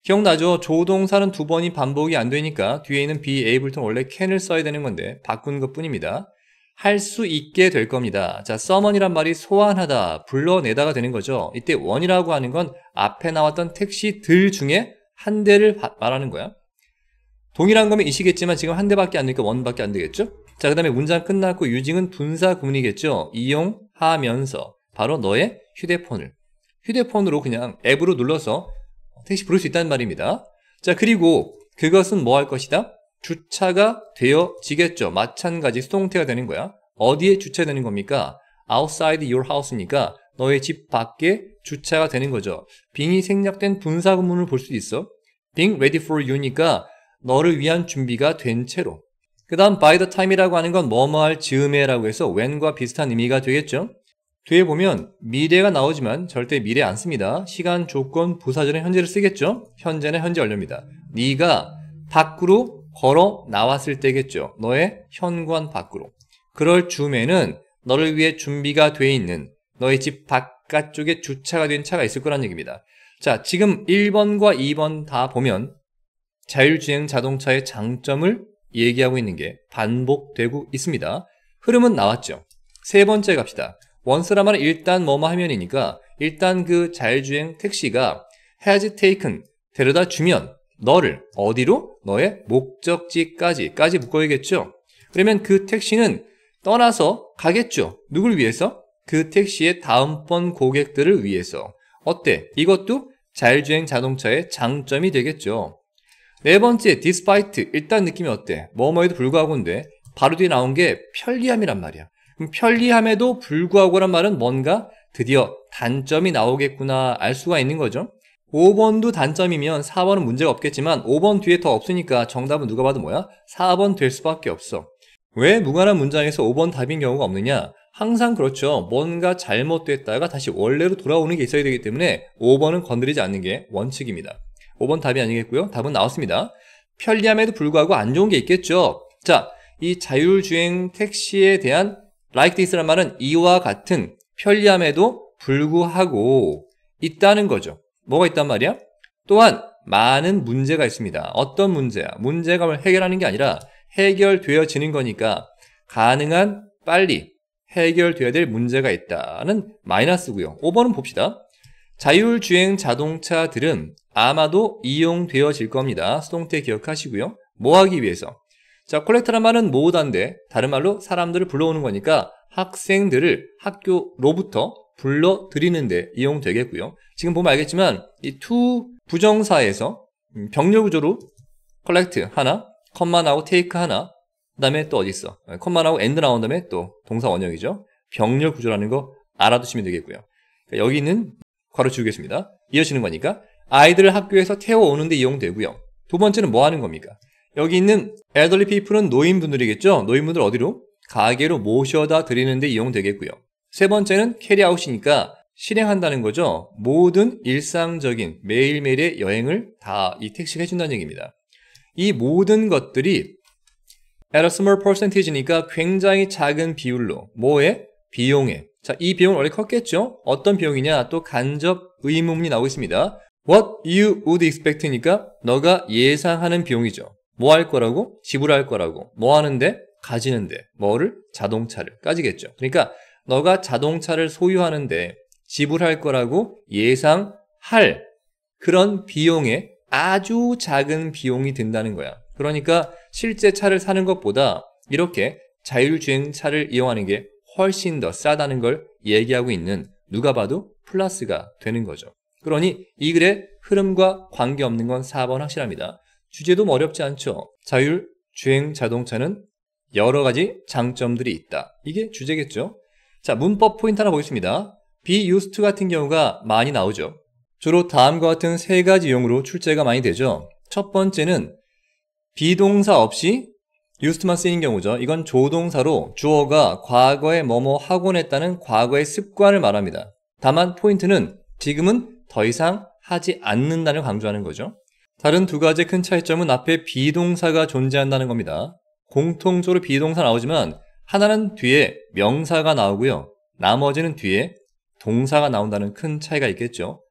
기억나죠? 조동사는 2번이 반복이 안 되니까 뒤에 있는 be ableton 원래 can을 써야 되는 건데 바꾼 것 뿐입니다. 할 수 있게 될 겁니다. 자, summon이란 말이 소환하다, 불러내다가 되는 거죠. 이때 one이라고 하는 건 앞에 나왔던 택시들 중에 한 대를 말하는 거야. 동일한 거면 이시겠지만 지금 한 대밖에 안 되니까 one밖에 안 되겠죠? 자, 그 다음에 문장 끝났고 using은 분사 구문이겠죠. 이용하면서 바로 너의 휴대폰으로 그냥 앱으로 눌러서 택시 부를 수 있다는 말입니다. 자, 그리고 그것은 뭐 할 것이다? 주차가 되어지겠죠. 마찬가지 수동태가 되는 거야. 어디에 주차되는 겁니까? outside your house니까 너의 집 밖에 주차가 되는 거죠. being이 생략된 분사 구문을 볼 수 있어. being ready for you니까 너를 위한 준비가 된 채로. 그 다음 by the time이라고 하는 건 뭐뭐 할 즈음에라고 해서 when과 비슷한 의미가 되겠죠. 뒤에 보면 미래가 나오지만 절대 미래 안 씁니다. 시간, 조건, 부사절은 현재를 쓰겠죠. 현재는 현재 완료입니다. 네가 밖으로 걸어 나왔을 때겠죠. 너의 현관 밖으로. 그럴 즈음에는 너를 위해 준비가 돼 있는 너의 집 바깥쪽에 주차가 된 차가 있을 거란 얘기입니다. 자, 지금 1번과 2번 다 보면 자율주행 자동차의 장점을 얘기하고 있는 게 반복되고 있습니다. 흐름은 나왔죠. 세 번째 갑시다. once란 말은 일단 뭐뭐 하면이니까 일단 그 자율주행 택시가 has taken 데려다 주면 너를 어디로? 너의 목적지까지 묶어야겠죠. 그러면 그 택시는 떠나서 가겠죠. 누굴 위해서? 그 택시의 다음번 고객들을 위해서. 어때? 이것도 자율주행 자동차의 장점이 되겠죠. 네 번째, despite. 일단 느낌이 어때? 뭐뭐에도 불구하고인데 바로 뒤에 나온 게 편리함이란 말이야. 그럼 편리함에도 불구하고란 말은 뭔가 드디어 단점이 나오겠구나 알 수가 있는 거죠. 5번도 단점이면 4번은 문제가 없겠지만 5번 뒤에 더 없으니까 정답은 누가 봐도 뭐야? 4번 될 수밖에 없어. 왜 무관한 문장에서 5번 답인 경우가 없느냐? 항상 그렇죠. 뭔가 잘못됐다가 다시 원래로 돌아오는 게 있어야 되기 때문에 5번은 건드리지 않는 게 원칙입니다. 5번 답이 아니겠고요. 답은 나왔습니다. 편리함에도 불구하고 안 좋은 게 있겠죠. 자, 이 자율주행 택시에 대한 like this란 말은 이와 같은 편리함에도 불구하고 있다는 거죠. 뭐가 있단 말이야? 또한 많은 문제가 있습니다. 어떤 문제야? 문제가 해결하는 게 아니라 해결되어지는 거니까 가능한 빨리 해결돼야 될 문제가 있다는 마이너스고요. 5번은 봅시다. 자율주행 자동차들은 아마도 이용되어질 겁니다. 수동태 기억하시고요. 뭐 하기 위해서? 자, 콜렉터란 말은 모으다인데 다른 말로 사람들을 불러오는 거니까 학생들을 학교로부터 불러들이는데 이용되겠고요. 지금 보면 알겠지만 이 to 부정사에서 병렬 구조로 collect 하나, 컴마 나오고 take 하나, 그 다음에 또 어디 있어? 컴마 나오고 and 나온 다음에 또 동사 원형이죠. 병렬 구조라는 거 알아두시면 되겠고요. 그러니까 여기 있는 괄호 지우겠습니다. 이어지는 거니까 아이들을 학교에서 태워오는데 이용되고요. 두 번째는 뭐 하는 겁니까? 여기 있는 elderly people은 노인분들이겠죠. 노인분들 어디로? 가게로 모셔다 드리는데 이용되겠고요. 세 번째는 carry out이니까 실행한다는 거죠. 모든 일상적인 매일매일의 여행을 다 이 택시가 해준다는 얘기입니다. 이 모든 것들이 at a small percentage니까 굉장히 작은 비율로 뭐에? 비용에. 자, 이 비용은 원래 컸겠죠? 어떤 비용이냐? 또 간접 의문문이 나오고 있습니다. What you would expect니까 너가 예상하는 비용이죠. 뭐 할 거라고? 지불할 거라고. 뭐 하는데? 가지는데. 뭐를? 자동차를. 까지겠죠. 그러니까 너가 자동차를 소유하는데 지불할 거라고 예상할 그런 비용에 아주 작은 비용이 든다는 거야. 그러니까 실제 차를 사는 것보다 이렇게 자율주행 차를 이용하는 게 훨씬 더 싸다는 걸 얘기하고 있는 누가 봐도 플러스가 되는 거죠. 그러니 이 글의 흐름과 관계없는 건 4번 확실합니다. 주제도 어렵지 않죠. 자율주행 자동차는 여러 가지 장점들이 있다. 이게 주제겠죠. 자, 문법 포인트 하나 보겠습니다. be used to 같은 경우가 많이 나오죠. 주로 다음과 같은 세 가지 용어로 출제가 많이 되죠. 첫 번째는 비동사 없이 used만 쓰이는 경우죠. 이건 조동사로 주어가 과거에 뭐뭐 하곤 했다는 과거의 습관을 말합니다. 다만 포인트는 지금은 더 이상 하지 않는다는 걸 강조하는 거죠. 다른 두 가지 큰 차이점은 앞에 비동사가 존재한다는 겁니다. 공통적으로 비동사 나오지만 하나는 뒤에 명사가 나오고요. 나머지는 뒤에 동사가 나온다는 큰 차이가 있겠죠.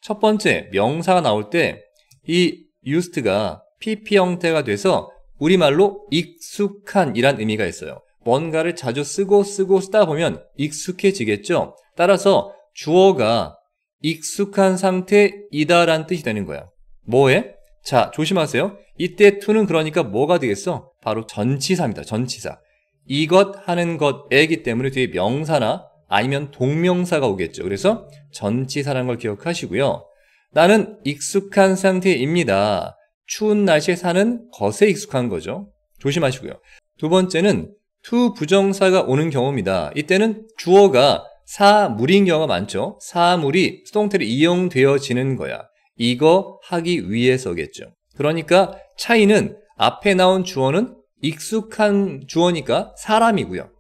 첫 번째, 명사가 나올 때 이 used가 PP 형태가 돼서 우리말로 익숙한 이란 의미가 있어요. 뭔가를 자주 쓰고 쓰다 보면 익숙해지겠죠. 따라서 주어가 익숙한 상태이다라는 뜻이 되는 거야. 뭐에? 자, 조심하세요. 이때 to는 그러니까 뭐가 되겠어? 바로 전치사입니다. 전치사. 이것 하는 것이기 때문에 뒤에 명사나 아니면 동명사가 오겠죠. 그래서 전치사라는 걸 기억하시고요. 나는 익숙한 상태입니다. 추운 날씨에 사는 것에 익숙한 거죠. 조심하시고요. 두 번째는 to 부정사가 오는 경우입니다. 이때는 주어가 사물인 경우가 많죠. 사물이 수동태로 이용되어지는 거야. 이거 하기 위해서겠죠. 그러니까 차이는 앞에 나온 주어는 익숙한 주어니까 사람이고요.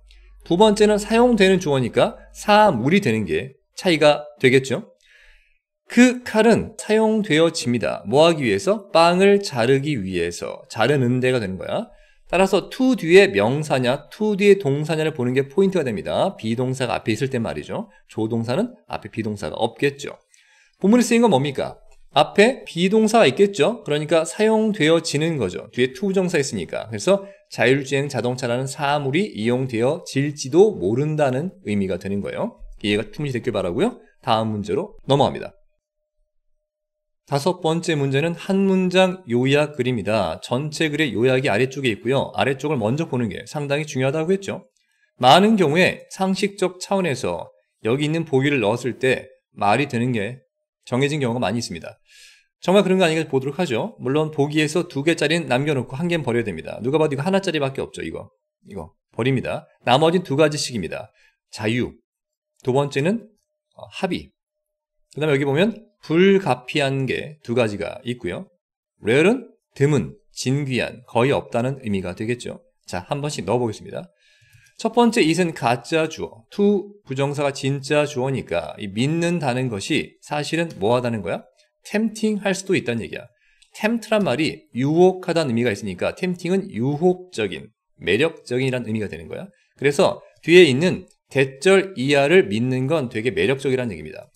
두 번째는 사용되는 주어니까 사물이 되는 게 차이가 되겠죠. 그 칼은 사용되어집니다. 뭐 하기 위해서? 빵을 자르기 위해서. 자르는 데가 되는 거야. 따라서 to 뒤에 명사냐, to 뒤에 동사냐를 보는 게 포인트가 됩니다. 비동사가 앞에 있을 때 말이죠. 조동사는 앞에 비동사가 없겠죠. 본문에 쓰인 건 뭡니까? 앞에 비동사가 있겠죠. 그러니까 사용되어지는 거죠. 뒤에 to 부정사 있으니까. 그래서 자율주행 자동차라는 사물이 이용되어질지도 모른다는 의미가 되는 거예요. 이해가 충분히 됐길 바라고요. 다음 문제로 넘어갑니다. 다섯 번째 문제는 한 문장 요약 글입니다. 전체 글의 요약이 아래쪽에 있고요. 아래쪽을 먼저 보는 게 상당히 중요하다고 했죠. 많은 경우에 상식적 차원에서 여기 있는 보기를 넣었을 때 말이 되는 게 정해진 경우가 많이 있습니다. 정말 그런 거 아닌가 보도록 하죠. 물론 보기에서 2개짜리는 남겨놓고 1개는 버려야 됩니다. 누가 봐도 이거 하나짜리밖에 없죠. 이거 버립니다. 나머지는 2가지씩입니다. 자유, 두 번째는 합의, 그 다음에 여기 보면 불가피한 게 2가지가 있고요. rare은 드문, 진귀한, 거의 없다는 의미가 되겠죠. 자, 한 번씩 넣어보겠습니다. 첫 번째 it은 가짜 주어, to 부정사가 진짜 주어니까 이 믿는다는 것이 사실은 뭐 하다는 거야? tempting 할 수도 있다는 얘기야. tempt란 말이 유혹하다는 의미가 있으니까 tempting은 유혹적인, 매력적인이라는 의미가 되는 거야. 그래서 뒤에 있는 대절 이하를 믿는 건 되게 매력적이라는 얘기입니다.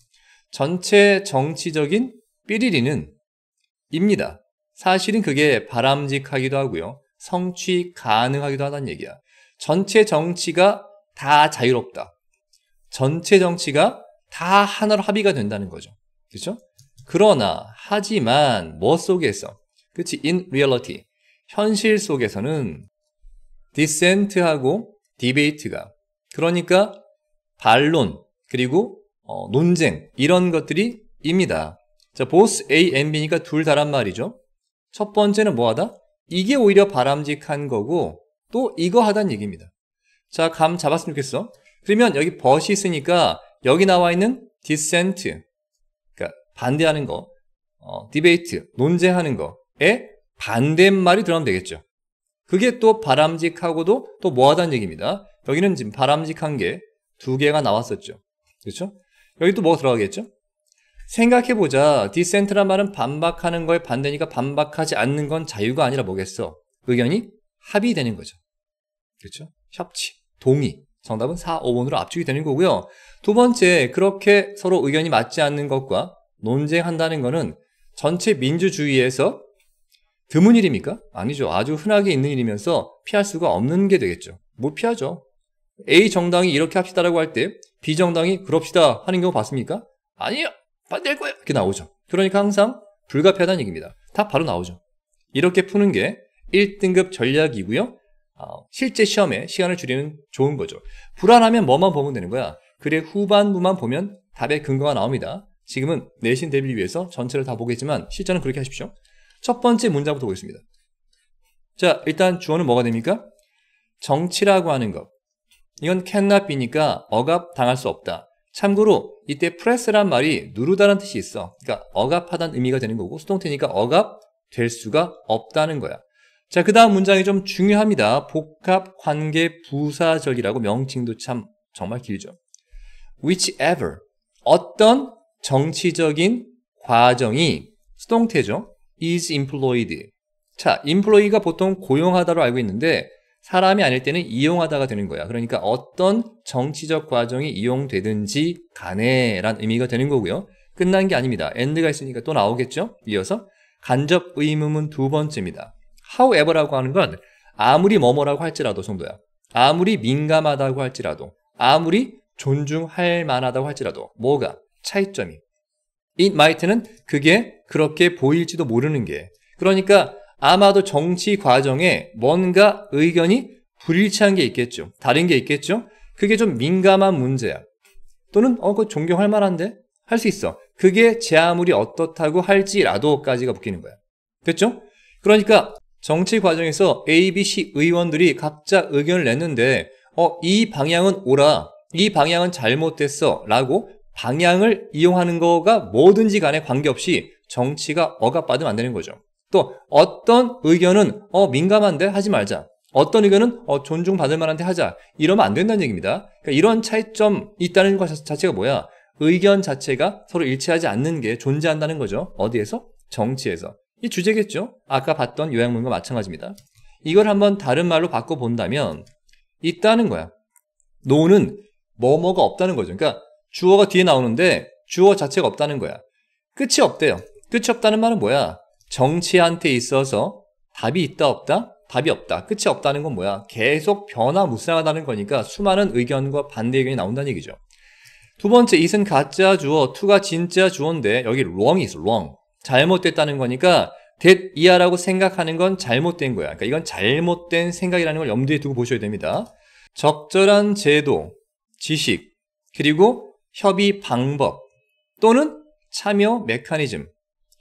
전체 정치적인 삐리리는 입니다. 사실은 그게 바람직하기도 하고요. 성취 가능하기도 하다는 얘기야. 전체 정치가 다 자유롭다. 전체 정치가 다 하나로 합의가 된다는 거죠. 그렇죠? 그러나 하지만 뭐 속에서? 그렇지? In reality. 현실 속에서는 dissent하고 debate가, 그러니까 반론 그리고 논쟁, 이런 것들이 입니다. 자, both A and B니까 둘 다란 말이죠. 첫 번째는 뭐 하다? 이게 오히려 바람직한 거고 또 이거 하다는 얘기입니다. 자, 감 잡았으면 좋겠어. 그러면 여기 but이 있으니까 여기 나와 있는 dissent, 그러니까 반대하는 거, debate, 논쟁하는 거에 반대말이 들어가면 되겠죠. 그게 또 바람직하고도 또 뭐 하다는 얘기입니다. 여기는 지금 바람직한 게 2개가 나왔었죠. 그렇죠? 여기 또 뭐가 들어가겠죠? 생각해보자. dissent란 말은 반박하는 거에 반대니까 반박하지 않는 건 자유가 아니라 뭐겠어? 의견이 합의되는 거죠. 그렇죠? 협치, 동의. 정답은 4, 5번으로 압축이 되는 거고요. 두 번째, 그렇게 서로 의견이 맞지 않는 것과 논쟁한다는 거는 전체 민주주의에서 드문 일입니까? 아니죠. 아주 흔하게 있는 일이면서 피할 수가 없는 게 되겠죠. 못 피하죠. A 정당이 이렇게 합시다라고 할 때 B 정당이 그럽시다 하는 경우 봤습니까? 아니요. 반대할 거예요. 이렇게 나오죠. 그러니까 항상 불가피하다는 얘기입니다. 다 바로 나오죠. 이렇게 푸는 게 1등급 전략이고요. 실제 시험에 시간을 줄이는 좋은 거죠. 불안하면 뭐만 보면 되는 거야? 글의 후반부만 보면 답의 근거가 나옵니다. 지금은 내신 대비를 위해서 전체를 다 보겠지만 실전은 그렇게 하십시오. 첫 번째 문장부터 보겠습니다. 자, 일단 주어는 뭐가 됩니까? 정치라고 하는 것. 이건 cannot be니까 억압당할 수 없다. 참고로 이때 press란 말이 누르다는 뜻이 있어. 그러니까 억압하다는 의미가 되는 거고 수동태니까 억압될 수가 없다는 거야. 자, 그 다음 문장이 좀 중요합니다. 복합 관계 부사절이라고 명칭도 참 정말 길죠. whichever, 어떤 정치적인 과정이 수동태죠. is employed. 자, employee가 보통 고용하다로 알고 있는데 사람이 아닐 때는 이용하다가 되는 거야. 그러니까 어떤 정치적 과정이 이용되든지 간에 란 의미가 되는 거고요. 끝난 게 아닙니다. and가 있으니까 또 나오겠죠? 이어서 간접 의문문 두 번째입니다. however라고 하는 건 아무리 뭐뭐라고 할지라도 정도야. 아무리 민감하다고 할지라도, 아무리 존중할 만하다고 할지라도 뭐가? 차이점이. it might는 그게 그렇게 보일지도 모르는 게. 그러니까 아마도 정치 과정에 뭔가 의견이 불일치한 게 있겠죠. 다른 게 있겠죠. 그게 좀 민감한 문제야. 또는 그거 존경할 만한데? 할 수 있어. 그게 제 아무리 어떻다고 할지라도까지가 붙이는 거야. 됐죠? 그러니까 정치 과정에서 A, B, C 의원들이 각자 의견을 냈는데 이 방향은 옳아, 이 방향은 잘못됐어 라고 방향을 이용하는 거가 뭐든지 간에 관계없이 정치가 억압받으면 안 되는 거죠. 또 어떤 의견은 민감한데 하지 말자. 어떤 의견은 존중받을 만한데 하자. 이러면 안 된다는 얘기입니다. 그러니까 이런 차이점 있다는 것 자체가 뭐야? 의견 자체가 서로 일치하지 않는 게 존재한다는 거죠. 어디에서? 정치에서. 이 주제겠죠? 아까 봤던 요약문과 마찬가지입니다. 이걸 한번 다른 말로 바꿔본다면 있다는 거야. no는 뭐뭐가 없다는 거죠. 그러니까 주어가 뒤에 나오는데 주어 자체가 없다는 거야. 끝이 없대요. 끝이 없다는 말은 뭐야? 정치한테 있어서 답이 있다 없다? 답이 없다. 끝이 없다는 건 뭐야? 계속 변화무쌍하다는 거니까 수많은 의견과 반대 의견이 나온다는 얘기죠. 두 번째, it은 가짜 주어, to가 진짜 주어인데 여기 wrong이 있어. wrong. 잘못됐다는 거니까 that 이하라고 생각하는 건 잘못된 거야. 그러니까 이건 잘못된 생각이라는 걸 염두에 두고 보셔야 됩니다. 적절한 제도, 지식, 그리고 협의 방법 또는 참여 메커니즘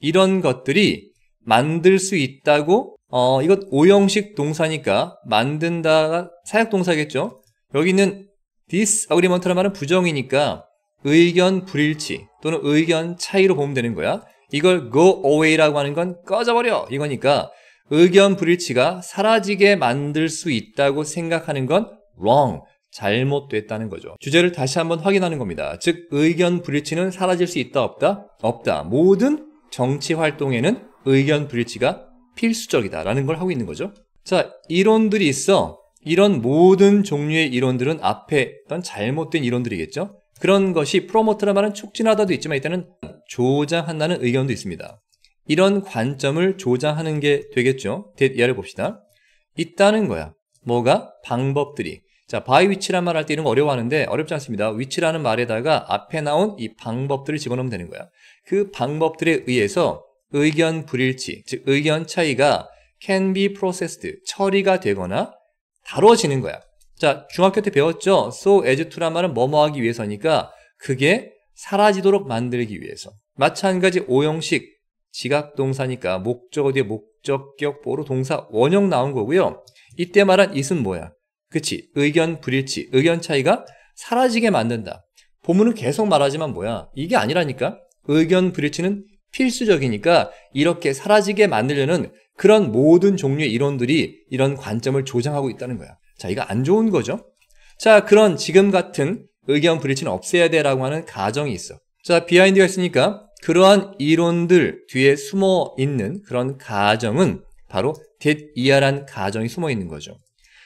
이런 것들이 만들 수 있다고 이것 오형식 동사니까 만든다가 사역동사겠죠. 여기 있는 disagreement라는 말은 부정이니까 의견 불일치 또는 의견 차이로 보면 되는 거야. 이걸 go away라고 하는 건 꺼져버려 이거니까 의견 불일치가 사라지게 만들 수 있다고 생각하는 건 wrong, 잘못됐다는 거죠. 주제를 다시 한번 확인하는 겁니다. 즉 의견 불일치는 사라질 수 있다 없다? 없다. 모든 정치 활동에는 의견 불일치가 필수적이다라는 걸 하고 있는 거죠. 자, 이론들이 있어. 이런 모든 종류의 이론들은 앞에 어떤 잘못된 이론들이겠죠. 그런 것이 프로모트라는 말은 촉진하다도 있지만 이때는 조장한다는 의견도 있습니다. 이런 관점을 조장하는 게 되겠죠. 예를 봅시다. 있다는 거야. 뭐가? 방법들이. 자, by which란 말 할 때 이런 거 어려워하는데 어렵지 않습니다. which라는 말에다가 앞에 나온 이 방법들을 집어넣으면 되는 거야. 그 방법들에 의해서 의견 불일치, 즉 의견 차이가 can be processed, 처리가 되거나 다뤄지는 거야. 자, 중학교 때 배웠죠? so as to란 말은 뭐뭐 하기 위해서니까 그게 사라지도록 만들기 위해서. 마찬가지 오형식 지각동사니까 목적어 뒤에 목적격 보로 동사 원형 나온 거고요. 이때 말한 it은 뭐야? 그치? 의견 불일치, 의견 차이가 사라지게 만든다. 본문은 계속 말하지만 뭐야? 이게 아니라니까? 의견 불일치는 필수적이니까 이렇게 사라지게 만들려는 그런 모든 종류의 이론들이 이런 관점을 조장하고 있다는 거야. 자, 이거 안 좋은 거죠? 자, 그런 지금 같은 의견 불일치는 없애야 돼라고 하는 가정이 있어. 자, 비하인드가 있으니까 그러한 이론들 뒤에 숨어 있는 그런 가정은 바로 that 이하란 가정이 숨어 있는 거죠.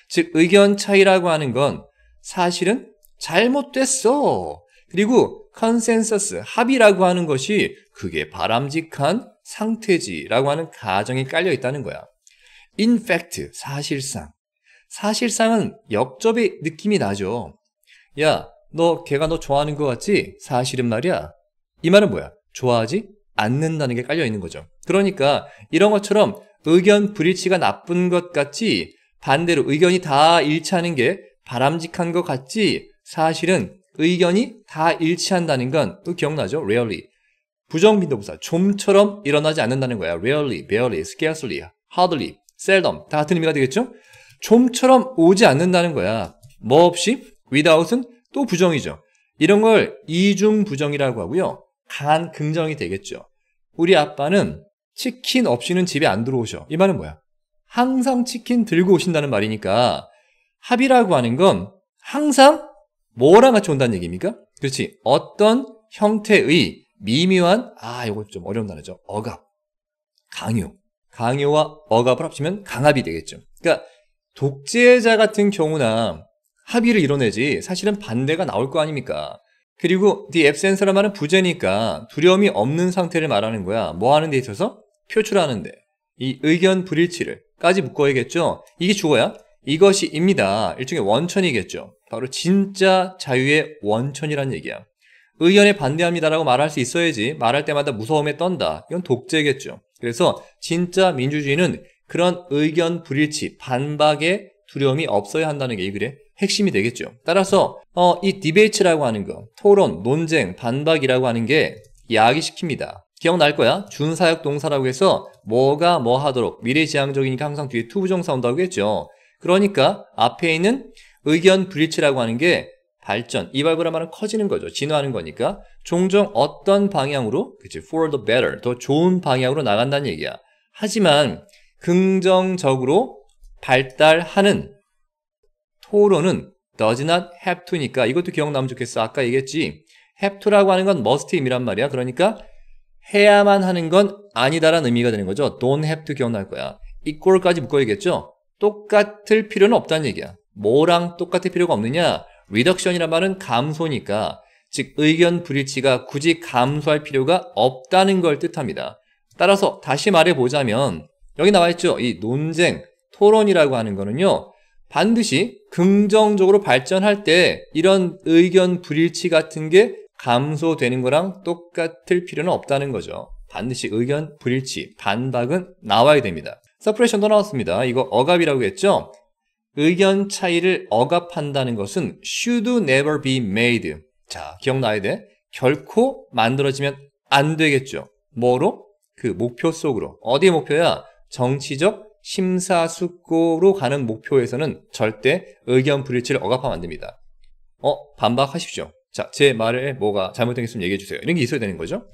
즉 의견 차이라고 하는 건 사실은 잘못됐어. 그리고 컨센서스, 합의라고 하는 것이 그게 바람직한 상태지라고 하는 가정이 깔려 있다는 거야. In fact, 사실상. 사실상은 역접의 느낌이 나죠. 야, 걔가 너 좋아하는 것 같지? 사실은 말이야. 이 말은 뭐야? 좋아하지 않는다는 게 깔려 있는 거죠. 그러니까 이런 것처럼 의견 불일치가 나쁜 것 같지 반대로 의견이 다 일치하는 게 바람직한 것 같지 사실은 의견이 다 일치한다는 건 또 기억나죠? rarely. 부정빈도부사 좀처럼 일어나지 않는다는 거야. rarely, barely, scarcely, hardly, seldom 다 같은 의미가 되겠죠? 좀처럼 오지 않는다는 거야. 뭐 없이? without은 또 부정이죠. 이런 걸 이중 부정이라고 하고요. 강한 긍정이 되겠죠. 우리 아빠는 치킨 없이는 집에 안 들어오셔. 이 말은 뭐야? 항상 치킨 들고 오신다는 말이니까 합의라고 하는 건 항상 뭐랑 같이 온다는 얘기입니까? 그렇지. 어떤 형태의 미묘한, 이거 좀 어려운 단어죠. 억압, 강요. 강요와 억압을 합치면 강압이 되겠죠. 그러니까 독재자 같은 경우나 합의를 이뤄내지 사실은 반대가 나올 거 아닙니까? 그리고 the absence라는 말은 부재니까 두려움이 없는 상태를 말하는 거야. 뭐 하는 데 있어서? 표출하는데. 이 의견 불일치를까지 묶어야겠죠. 이게 주어야 이것이입니다. 일종의 원천이겠죠. 바로 진짜 자유의 원천이란 얘기야. 의견에 반대합니다라고 말할 수 있어야지 말할 때마다 무서움에 떤다. 이건 독재겠죠. 그래서 진짜 민주주의는 그런 의견 불일치, 반박에 두려움이 없어야 한다는 게 이 글의 핵심이 되겠죠. 따라서 이 디베이트라고 하는 거, 토론, 논쟁, 반박이라고 하는 게 야기시킵니다. 기억날 거야. 준사역 동사라고 해서 뭐가 뭐 하도록 미래지향적이니까 항상 뒤에 투부정사 온다고 했죠. 그러니까 앞에 있는 의견 불일치라고 하는 게 발전, 이발브라 말은 커지는 거죠. 진화하는 거니까 종종 어떤 방향으로, 그치, for the better, 더 좋은 방향으로 나간다는 얘기야. 하지만 긍정적으로 발달하는 토론은 does not have to니까 이것도 기억나면 좋겠어. 아까 얘기했지. have to라고 하는 건 must 임이란 말이야. 그러니까 해야만 하는 건 아니다라는 의미가 되는 거죠. don't have to 기억날 거야. equal까지 묶어야겠죠. 똑같을 필요는 없다는 얘기야. 뭐랑 똑같을 필요가 없느냐? reduction이란 말은 감소니까, 즉 의견 불일치가 굳이 감소할 필요가 없다는 걸 뜻합니다. 따라서 다시 말해보자면 여기 나와 있죠. 이 논쟁, 토론이라고 하는 거는요, 반드시 긍정적으로 발전할 때 이런 의견 불일치 같은 게 감소되는 거랑 똑같을 필요는 없다는 거죠. 반드시 의견 불일치, 반박은 나와야 됩니다. 서프레션도 나왔습니다. 이거 억압이라고 했죠. 의견 차이를 억압한다는 것은 should never be made. 자, 기억나야 돼. 결코 만들어지면 안 되겠죠. 뭐로? 그 목표 속으로. 어디의 목표야? 정치적 심사숙고로 가는 목표에서는 절대 의견 불일치를 억압하면 안 됩니다. 반박하십시오. 자, 제 말에 뭐가 잘못된 게 있으면 얘기해 주세요. 이런 게 있어야 되는 거죠.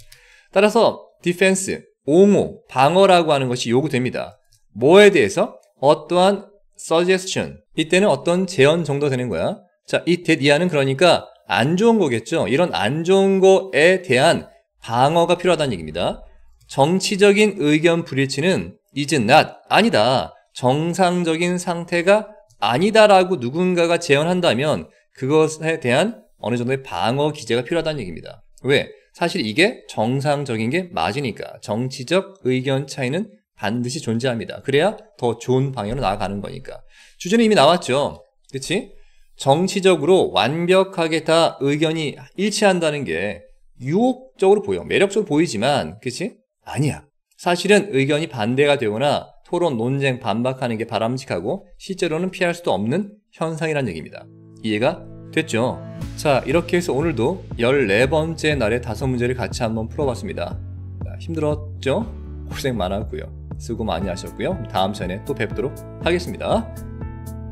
따라서 디펜스, 옹호, 방어라고 하는 것이 요구됩니다. 뭐에 대해서? 어떠한 suggestion, 이때는 어떤 제언 정도 되는 거야. 자, 이 that 이하는 그러니까 안 좋은 거겠죠. 이런 안 좋은 거에 대한 방어가 필요하다는 얘기입니다. 정치적인 의견 불일치는 is not, 아니다, 정상적인 상태가 아니다라고 누군가가 제언한다면 그것에 대한 어느 정도의 방어 기제가 필요하다는 얘기입니다. 왜? 사실 이게 정상적인 게 맞으니까. 정치적 의견 차이는 반드시 존재합니다. 그래야 더 좋은 방향으로 나아가는 거니까. 주제는 이미 나왔죠. 그치? 정치적으로 완벽하게 다 의견이 일치한다는 게 유혹적으로 보여. 매력적으로 보이지만, 그치? 아니야. 사실은 의견이 반대가 되거나 토론, 논쟁, 반박하는 게 바람직하고 실제로는 피할 수도 없는 현상이라는 얘기입니다. 이해가 됐죠? 자, 이렇게 해서 오늘도 14번째 날의 5문제를 같이 한번 풀어봤습니다. 자, 힘들었죠? 고생 많았고요. 수고 많이 하셨고요. 다음 시간에 또 뵙도록 하겠습니다.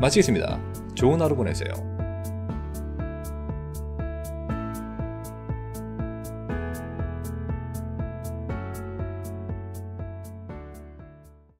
마치겠습니다. 좋은 하루 보내세요.